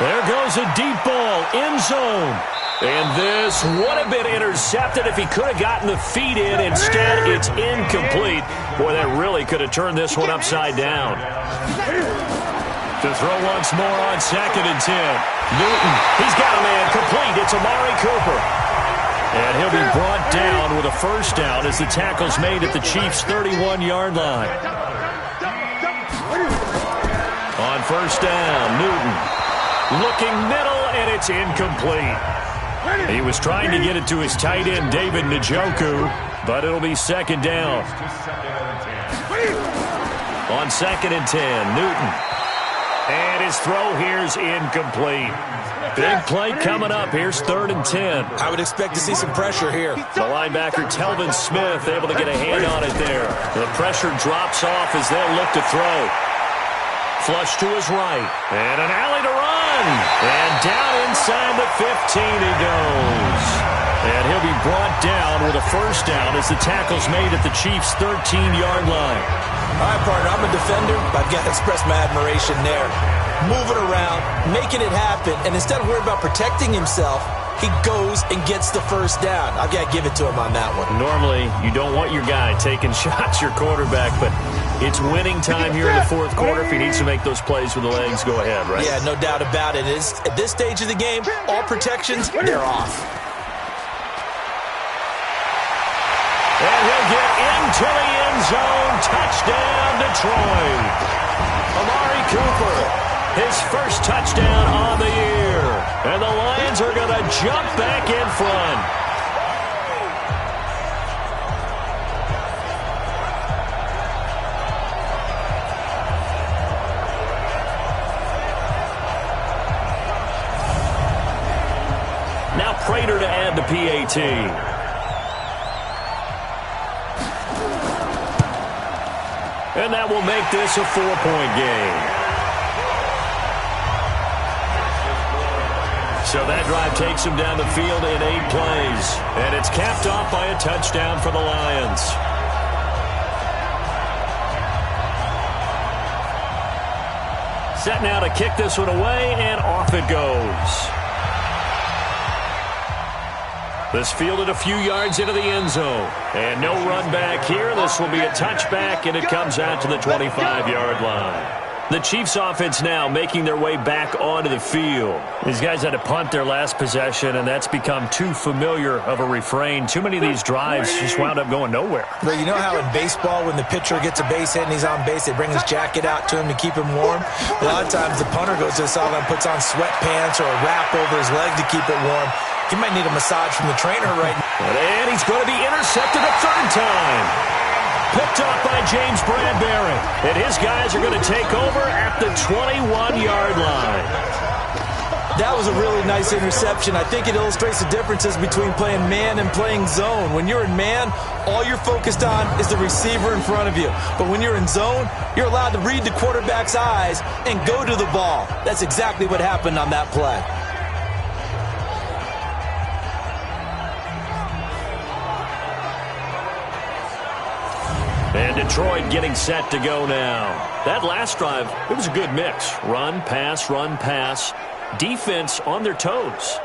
There goes a deep ball, end zone. And this would have been intercepted if he could have gotten the feet in. Instead, it's incomplete. Boy, that really could have turned this one upside down. To throw once more on 2nd and 10. Newton, he's got a man complete. It's Amari Cooper. And he'll be brought down with a first down as the tackle's made at the Chiefs' 31-yard line. On first down, Newton looking middle, and it's incomplete. He was trying to get it to his tight end, David Njoku, but it'll be 2nd down. On 2nd and 10, Newton. And his throw here's incomplete. Big play coming up. Here's 3rd and 10. I would expect to see some pressure here. The linebacker, Telvin Smith, able to get a hand on it there. The pressure drops off as they'll look to throw. Flush to his right. And an alley to run. And down inside the 15 he goes. And he'll be brought down with a first down as the tackle's made at the Chiefs' 13-yard line. All right, partner, I'm a defender, but I've got to express my admiration there. Moving around, making it happen, and instead of worrying about protecting himself, he goes and gets the first down. I've got to give it to him on that one. Normally, you don't want your guy taking shots, your quarterback, but it's winning time here in the fourth quarter. If he needs to make those plays with the legs, go ahead, right? Yeah, no doubt about it. At this stage of the game, all protections, they're off. And he'll get into the end zone. Touchdown, Detroit. Amari Cooper, his first touchdown on the year. And the Lions are going to jump back in front. Now Prater to add the PAT. And that will make this a 4-point game. So that drive takes him down the field in 8 plays. And it's capped off by a touchdown for the Lions. Set now to kick this one away, and off it goes. This fielded a few yards into the end zone. And no run back here. This will be a touchback, and it comes out to the 25-yard line. The Chiefs offense now making their way back onto the field. These guys had to punt their last possession, and that's become too familiar of a refrain. Too many of these drives just wound up going nowhere. But you know how in baseball, when the pitcher gets a base hit and he's on base, they bring his jacket out to him to keep him warm? A lot of times the punter goes to the sideline, puts on sweatpants or a wrap over his leg to keep it warm. He might need a massage from the trainer right now. And he's going to be intercepted a 3rd time. Picked up by James Bradbury. And his guys are going to take over at the 21-yard line. That was a really nice interception. I think it illustrates the differences between playing man and playing zone. When you're in man, all you're focused on is the receiver in front of you. But when you're in zone, you're allowed to read the quarterback's eyes and go to the ball. That's exactly what happened on that play. And Detroit getting set to go now. That last drive, it was a good mix. Run, pass, defense on their toes.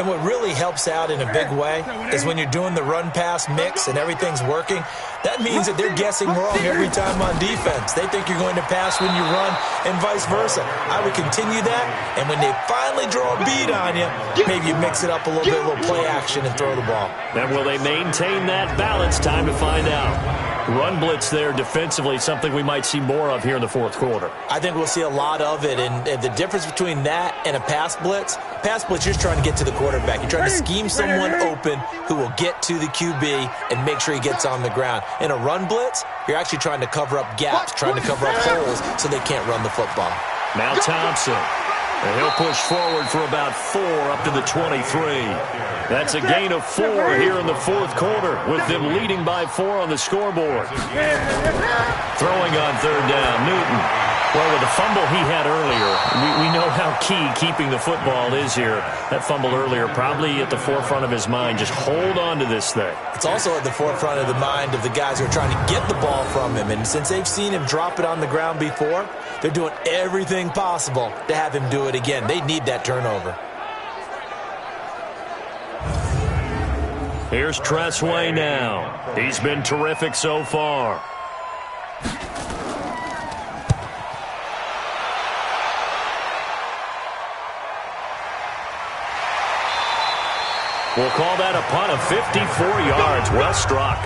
And what really helps out in a big way is when you're doing the run-pass mix and everything's working, that means that they're guessing wrong every time on defense. They think you're going to pass when you run and vice versa. I would continue that, and when they finally draw a bead on you, maybe you mix it up a little bit, a little play action, and throw the ball. And will they maintain that balance? Time to find out. Run blitz there defensively, something we might see more of here in the fourth quarter. I think we'll see a lot of it, and the difference between that and a pass blitz, you're just trying to get to the quarterback. You're trying to scheme someone open who will get to the QB and make sure he gets on the ground. In a run blitz, you're actually trying to cover up gaps, trying to cover up holes so they can't run the football. Now Thompson. And he'll push forward for about 4 up to the 23. That's a gain of 4 here in the fourth quarter with them leading by 4 on the scoreboard. Throwing on third down, Newton. Well, with the fumble he had earlier, we know how key keeping the football is here. That fumble earlier probably at the forefront of his mind. Just hold on to this thing. It's also at the forefront of the mind of the guys who are trying to get the ball from him. And since they've seen him drop it on the ground before, they're doing everything possible to have him do it again. They need that turnover. Here's Tressway now. He's been terrific so far. We'll call that a punt of 54 yards. Well struck.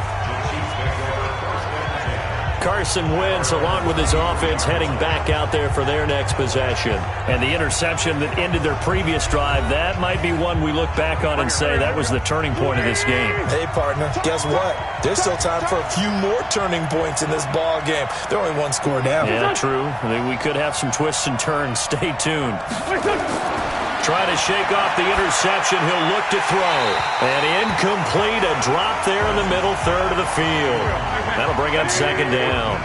Carson Wentz, along with his offense, heading back out there for their next possession. And the interception that ended their previous drive, that might be one we look back on and say that was the turning point of this game. Hey, partner, guess what? There's still time for a few more turning points in this ball game. They're only 1 score down. Yeah, true. We could have some twists and turns. Stay tuned. Trying to shake off the interception. He'll look to throw. And incomplete. A drop there in the middle third of the field. That'll bring up second down.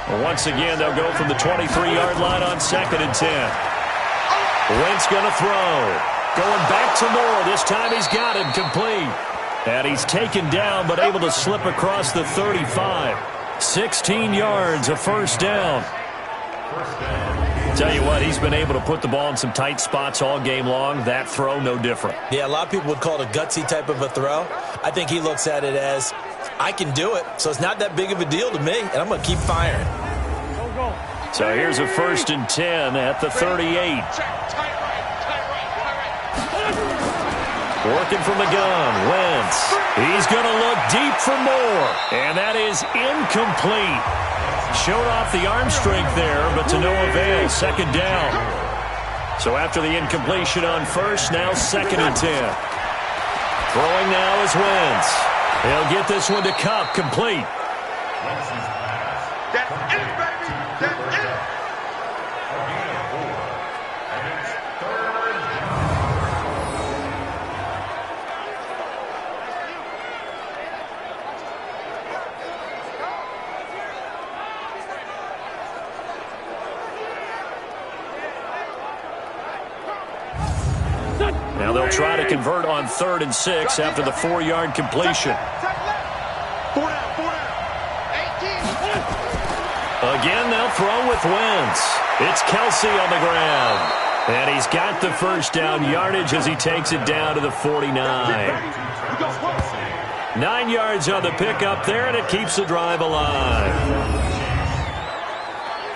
Well, once again, they'll go from the 23-yard line on 2nd and 10. Wentz going to throw. Going back to Moore. This time he's got him complete. And he's taken down but able to slip across the 35. 16 yards, a first down. Tell you what, he's been able to put the ball in some tight spots all game long. That throw, no different. Yeah, a lot of people would call it a gutsy type of a throw. I think he looks at it as, I can do it, so it's not that big of a deal to me, and I'm going to keep firing. So here's a 1st and 10 at the 38. Working from the gun, Wentz. He's going to look deep for more, and that is incomplete. Showed off the arm strength there, but to no avail. Second down. So after the incompletion on first, now 2nd and 10. Throwing now is Wentz. He'll get this one to Kupp, complete. That's it, baby. That's it. Now they'll try to convert on 3rd and 6 after the 4-yard completion. Again, they'll throw with Wentz. It's Kelsey on the ground. And he's got the first down yardage as he takes it down to the 49. 9 yards on the pickup there, and it keeps the drive alive.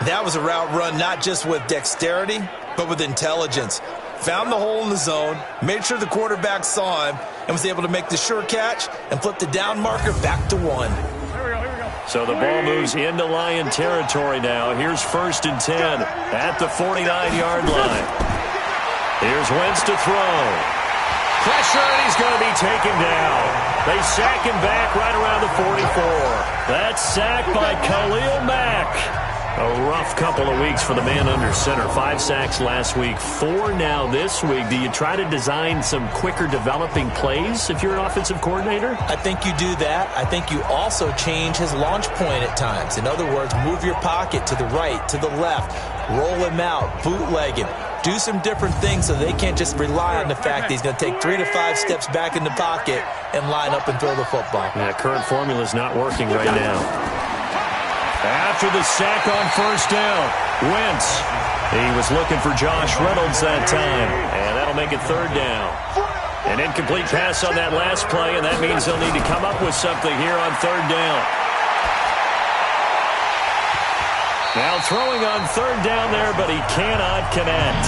That was a route run not just with dexterity, but with intelligence. Found the hole in the zone, made sure the quarterback saw him, and was able to make the sure catch and flip the down marker back to 1. So the ball moves into Lion territory now. Here's 1st and 10 at the 49-yard line. Here's Wentz to throw. Pressure, and he's going to be taken down. They sack him back right around the 44. That's sacked by Khalil Mack. A rough couple of weeks for the man under center. 5 sacks last week, 4 now this week. Do you try to design some quicker developing plays if you're an offensive coordinator? I think you do that. I think you also change his launch point at times. In other words, move your pocket to the right, to the left, roll him out, bootleg him. Do some different things so they can't just rely on the fact that he's going to take 3 to 5 steps back in the pocket and line up and throw the football. Yeah, current formula is not working right now. After the sack on first down, Wentz. He was looking for Josh Reynolds that time, and that'll make it 3rd down. An incomplete pass on that last play, and that means they'll need to come up with something here on 3rd down. Now throwing on 3rd down there, but he cannot connect.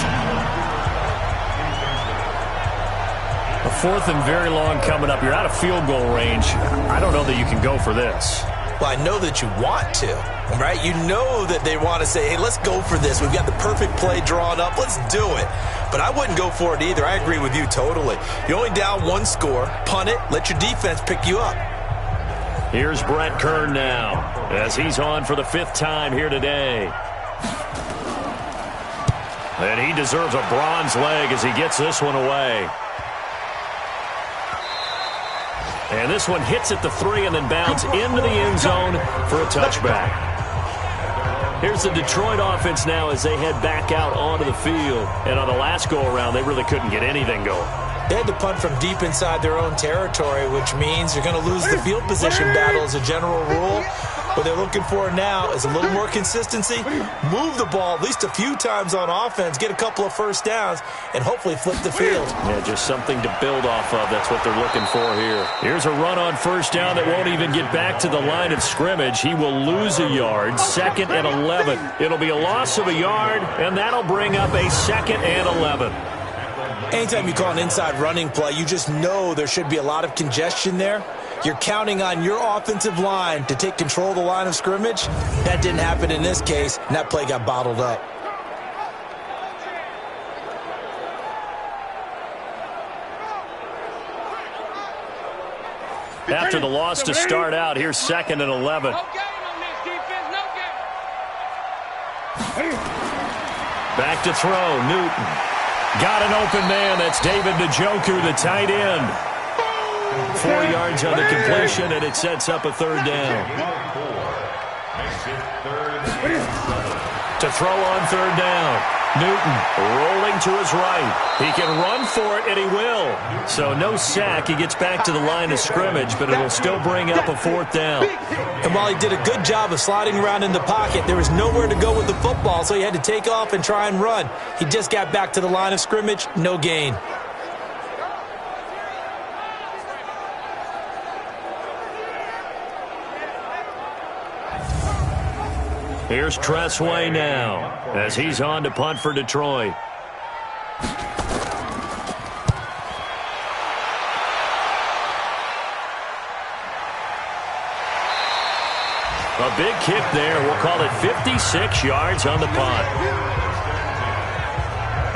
A 4th and very long coming up. You're out of field goal range. I don't know that you can go for this. Well, I know that you want to, right? You know that they want to say, hey, let's go for this. We've got the perfect play drawn up. Let's do it. But I wouldn't go for it either. I agree with you totally. You're only down 1 score. Punt it. Let your defense pick you up. Here's Brett Kern now as he's on for the 5th time here today. And he deserves a bronze leg as he gets this one away. And this one hits at the 3 and then bounds into the end zone for a touchback. Here's the Detroit offense now as they head back out onto the field. And on the last go-around, they really couldn't get anything going. They had to punt from deep inside their own territory, which means you're going to lose the field position battle as a general rule. What they're looking for now is a little more consistency, move the ball at least a few times on offense, get a couple of first downs, and hopefully flip the field. Yeah, just something to build off of. That's what they're looking for here. Here's a run on first down that won't even get back to the line of scrimmage. He will lose a yard, 2nd and 11. It'll be a loss of a yard, and that'll bring up a 2nd and 11. Anytime you call an inside running play, you just know there should be a lot of congestion there. You're counting on your offensive line to take control of the line of scrimmage. That didn't happen in this case, and that play got bottled up. After the loss to start out, here's 2nd and 11. Back to throw, Newton. Got an open man. That's David Njoku, the tight end. 4 yards on the completion, and it sets up a 3rd down. To throw on 3rd down. Newton rolling to his right. He can run for it, and he will. So no sack. He gets back to the line of scrimmage, but it'll still bring up a 4th down. And while he did a good job of sliding around in the pocket, there was nowhere to go with the football, so he had to take off and try and run. He just got back to the line of scrimmage, no gain. Here's Tressway now as he's on to punt for Detroit. A big kick there. We'll call it 56 yards on the punt.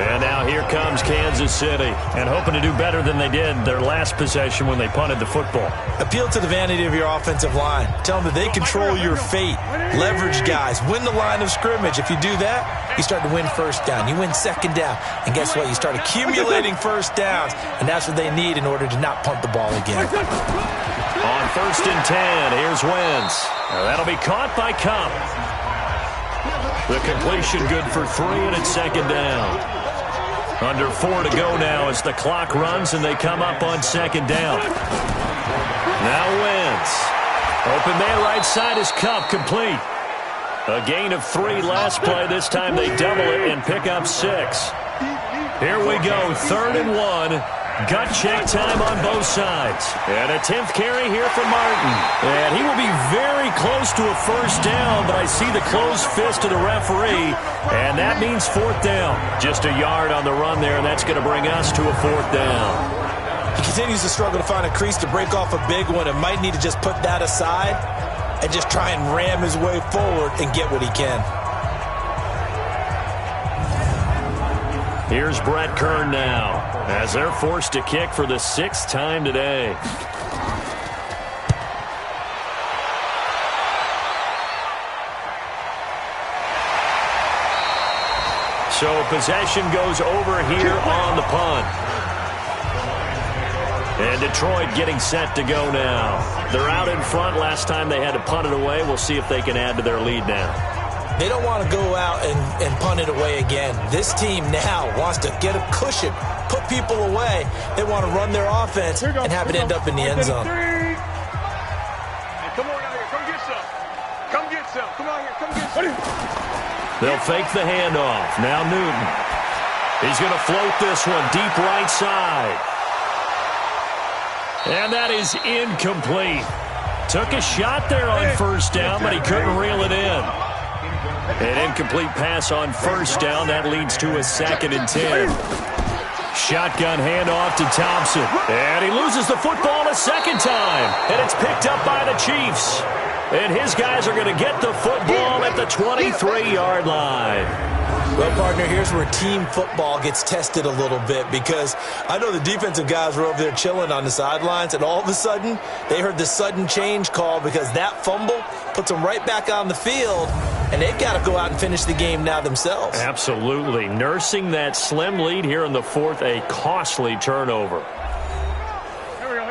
And now here comes Kansas City, and hoping to do better than they did their last possession when they punted the football. Appeal to the vanity of your offensive line. Tell them that they control your fate. Leverage guys. Win the line of scrimmage. If you do that, you start to win first down. You win 2nd down. And guess what? You start accumulating first downs, and that's what they need in order to not punt the ball again. On 1st and 10, here's Wentz. Now that'll be caught by Cup. The completion good for 3, and it's 2nd down. Under 4 to go now as the clock runs and they come up on 2nd down. Now Wentz. Open man right side is Cup, complete. A gain of 3 last play. This time they double it and pick up 6. Here we go, 3rd and 1. Gut check time on both sides. And a 10th carry here from Martin. And he will be very close to a first down, but I see the closed fist of the referee, and that means 4th down. Just a yard on the run there, and that's going to bring us to a 4th down. He continues to struggle to find a crease to break off a big one and might need to just put that aside and just try and ram his way forward and get what he can. Here's Brett Kern now as they're forced to kick for the 6th time today. So possession goes over here on the punt. And Detroit getting set to go now. They're out in front. Last time they had to punt it away. We'll see if they can add to their lead now. They don't want to go out and punt it away again. This team now wants to get a cushion, put people away. They want to run their offense and have it end up in the end zone. Hey, come on out here. Come get some. Come get some. Come out here. Come get some. They'll fake the handoff. Now Newton. He's going to float this one deep right side. And that is incomplete. Took a shot there on first down, but he couldn't reel it in. An incomplete pass on first down. That leads to a 2nd and 10. Shotgun handoff to Thompson. And he loses the football a second time. And it's picked up by the Chiefs. And his guys are going to get the football at the 23-yard line. Well, partner, here's where team football gets tested a little bit, because I know the defensive guys were over there chilling on the sidelines, and all of a sudden they heard the sudden change call because that fumble puts them right back on the field, and they've got to go out and finish the game now themselves. Absolutely. Nursing that slim lead here in the fourth, a costly turnover. Here we go.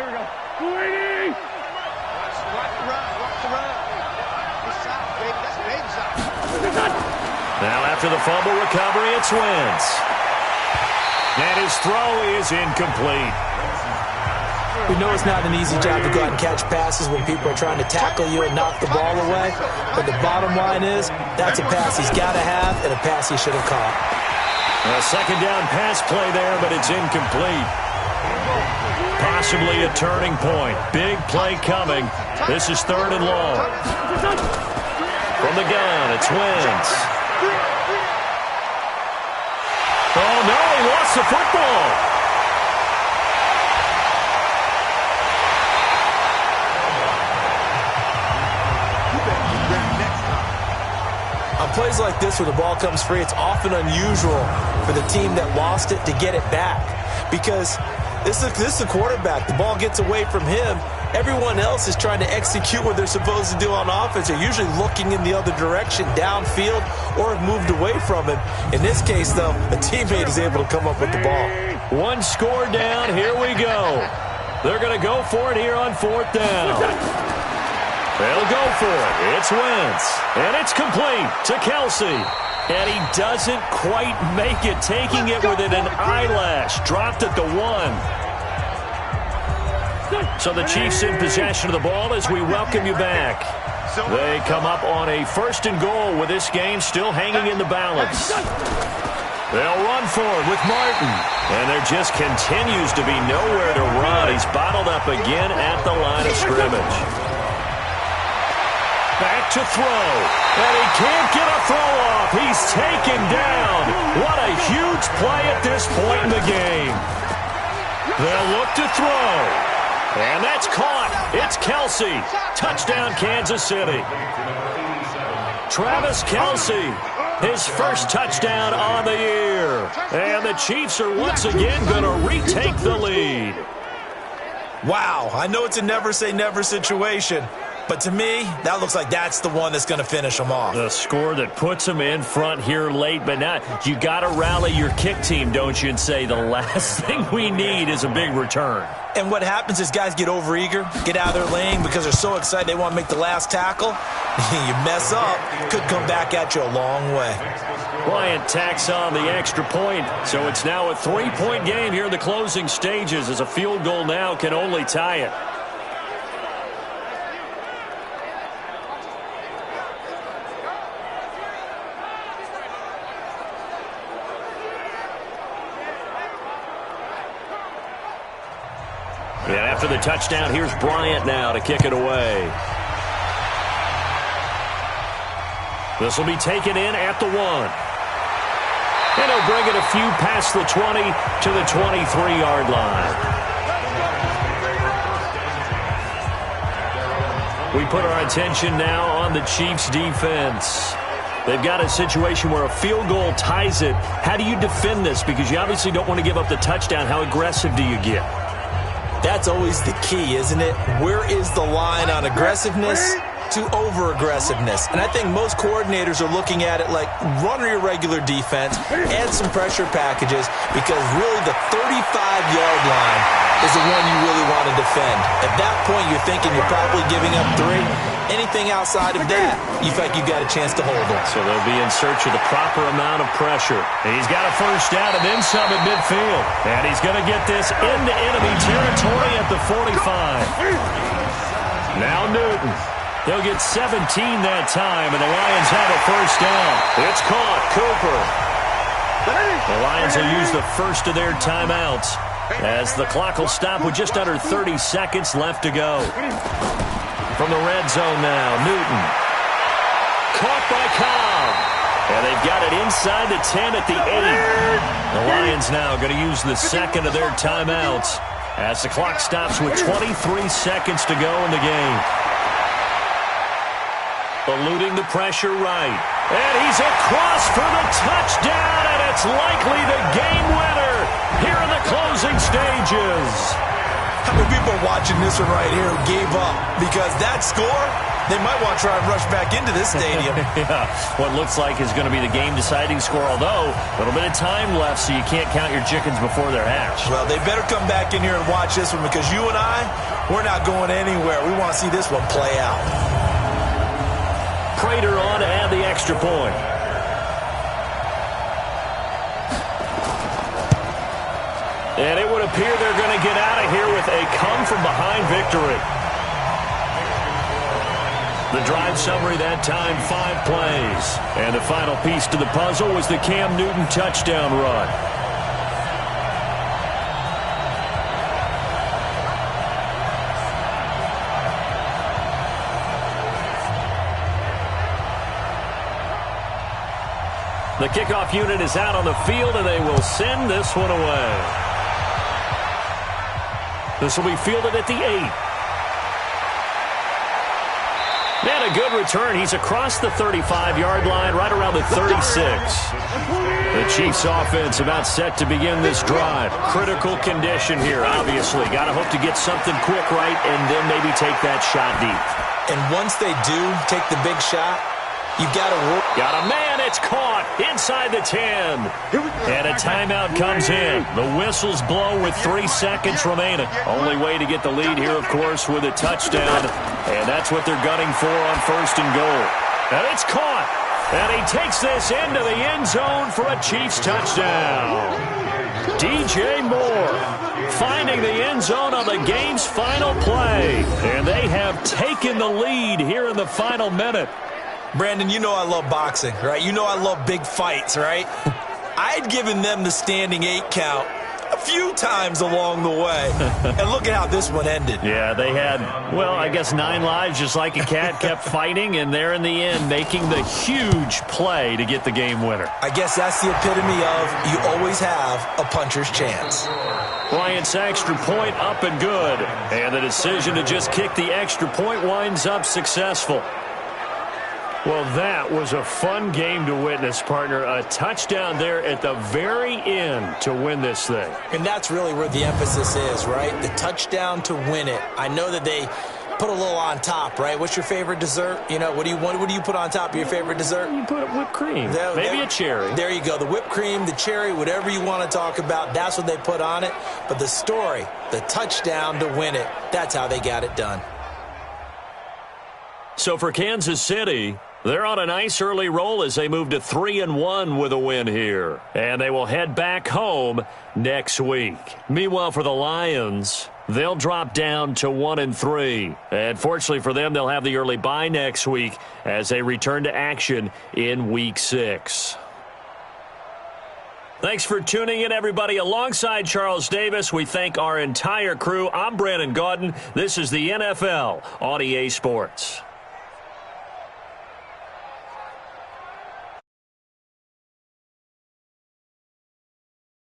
280. Watch the run. This side, baby. That's baby side. Now after the fumble recovery, it's Wentz. And his throw is incomplete. We know it's not an easy job to go out and catch passes when people are trying to tackle you and knock the ball away. But the bottom line is, that's a pass he's got to have and a pass he should have caught. A second down pass play there, but it's incomplete. Possibly a turning point. Big play coming. This is 3rd and long. From the gun, it's Wentz. Oh, no, he lost the football. On plays like this where the ball comes free, it's often unusual for the team that lost it to get it back, because this is the quarterback. The ball gets away from him. Everyone else is trying to execute what they're supposed to do on offense. They're usually looking in the other direction, downfield, or have moved away from him. In this case, though, a teammate is able to come up with the ball. One score down. Here we go. They're going to go for it here on 4th down. They'll go for it. It's Wentz. And it's complete to Kelsey. And he doesn't quite make it, taking it within an eyelash. Dropped at the 1. So the Chiefs in possession of the ball as we welcome you back. They come up on a 1st and goal with this game still hanging in the balance. They'll run for it with Martin. And there just continues to be nowhere to run. He's bottled up again at the line of scrimmage. Back to throw. And he can't get a throw off. He's taken down. What a huge play at this point in the game. They'll look to throw. And that's caught. It's Kelsey. Touchdown, Kansas City. Travis Kelsey, his first touchdown on the year. And the Chiefs are once again going to retake the lead. Wow, I know it's a never-say-never situation, but to me, that looks like that's the one that's going to finish them off. The score that puts them in front here late, but now you got to rally your kick team, don't you, and say the last thing we need is a big return. And what happens is guys get overeager, get out of their lane because they're so excited they want to make the last tackle. You mess up, could come back at you a long way. Bryant tacks on the extra point, so it's now a 3-point game here in the closing stages as a field goal now can only tie it. And after the touchdown, here's Bryant now to kick it away. This will be taken in at the 1. And he'll bring it a few past the 20 to the 23-yard line. We put our attention now on the Chiefs' defense. They've got a situation where a field goal ties it. How do you defend this? Because you obviously don't want to give up the touchdown. How aggressive do you get? That's always the key, isn't it? Where is the line on aggressiveness to over-aggressiveness? And I think most coordinators are looking at it like run your regular defense, add some pressure packages, because really the 35-yard line is the one you really want to defend. At that point, you're thinking you're probably giving up 3. Anything outside of that, you feel like you've got a chance to hold it. So they'll be in search of the proper amount of pressure. And he's got a first down and then some at midfield. And he's going to get this into enemy territory at the 45. Now Newton. They'll get 17 that time, and the Lions have a first down. It's caught. Cooper. The Lions will use the first of their timeouts as the clock will stop with just under 30 seconds left to go. From the red zone now, Newton. Caught by Cobb. And they've got it inside the 10 at the 8. The Lions now going to use the second of their timeouts as the clock stops with 23 seconds to go in the game. Eluding the pressure right. And he's across for the touchdown, and it's likely the game winner here in the closing stages. How many people are watching this one right here who gave up? Because that score, they might want to try and rush back into this stadium. Yeah, what looks like is going to be the game-deciding score, although a little bit of time left, so you can't count your chickens before they're hatched. Well, they better come back in here and watch this one, because you and I, we're not going anywhere. We want to see this one play out. Prater on to add the extra point. And it would appear they're going to get out of here with a come-from-behind victory. The drive summary that time, 5 plays. And the final piece to the puzzle was the Cam Newton touchdown run. The kickoff unit is out on the field, and they will send this one away. This will be fielded at the 8. And a good return. He's across the 35-yard line, right around the 36. The Chiefs offense about set to begin this drive. Critical condition here, obviously. Got to hope to get something quick right and then maybe take that shot deep. And once they do take the big shot, you've got to work. Got a man. It's caught inside the 10. And a timeout comes in. The whistles blow with 3 seconds remaining. Only way to get the lead here, of course, with a touchdown. And that's what they're gunning for on 1st and goal. And it's caught. And he takes this into the end zone for a Chiefs touchdown. DJ Moore finding the end zone on the game's final play. And they have taken the lead here in the final minute. Brandon, you know I love boxing, right? You know I love big fights, right? I'd given them the standing 8 count a few times along the way. And look at how this one ended. Yeah, they had, well, I guess 9 lives, just like a cat, kept fighting, and they're in the end making the huge play to get the game winner. I guess that's the epitome of you always have a puncher's chance. Bryant's extra point up and good. And the decision to just kick the extra point winds up successful. Well, that was a fun game to witness, partner. A touchdown there at the very end to win this thing. And that's really where the emphasis is, right? The touchdown to win it. I know that they put a little on top, right? What's your favorite dessert? You know, what do you put on top of your favorite dessert? You put whipped cream. Maybe a cherry. There you go. The whipped cream, the cherry, whatever you want to talk about, that's what they put on it. But the story, the touchdown to win it, that's how they got it done. So for Kansas City, they're on a nice early roll as they move to 3-1 with a win here. And they will head back home next week. Meanwhile, for the Lions, they'll drop down to 1-3. And fortunately for them, they'll have the early bye next week as they return to action in Week 6. Thanks for tuning in, everybody. Alongside Charles Davis, we thank our entire crew. I'm Brandon Gaudin. This is the NFL on EA Sports.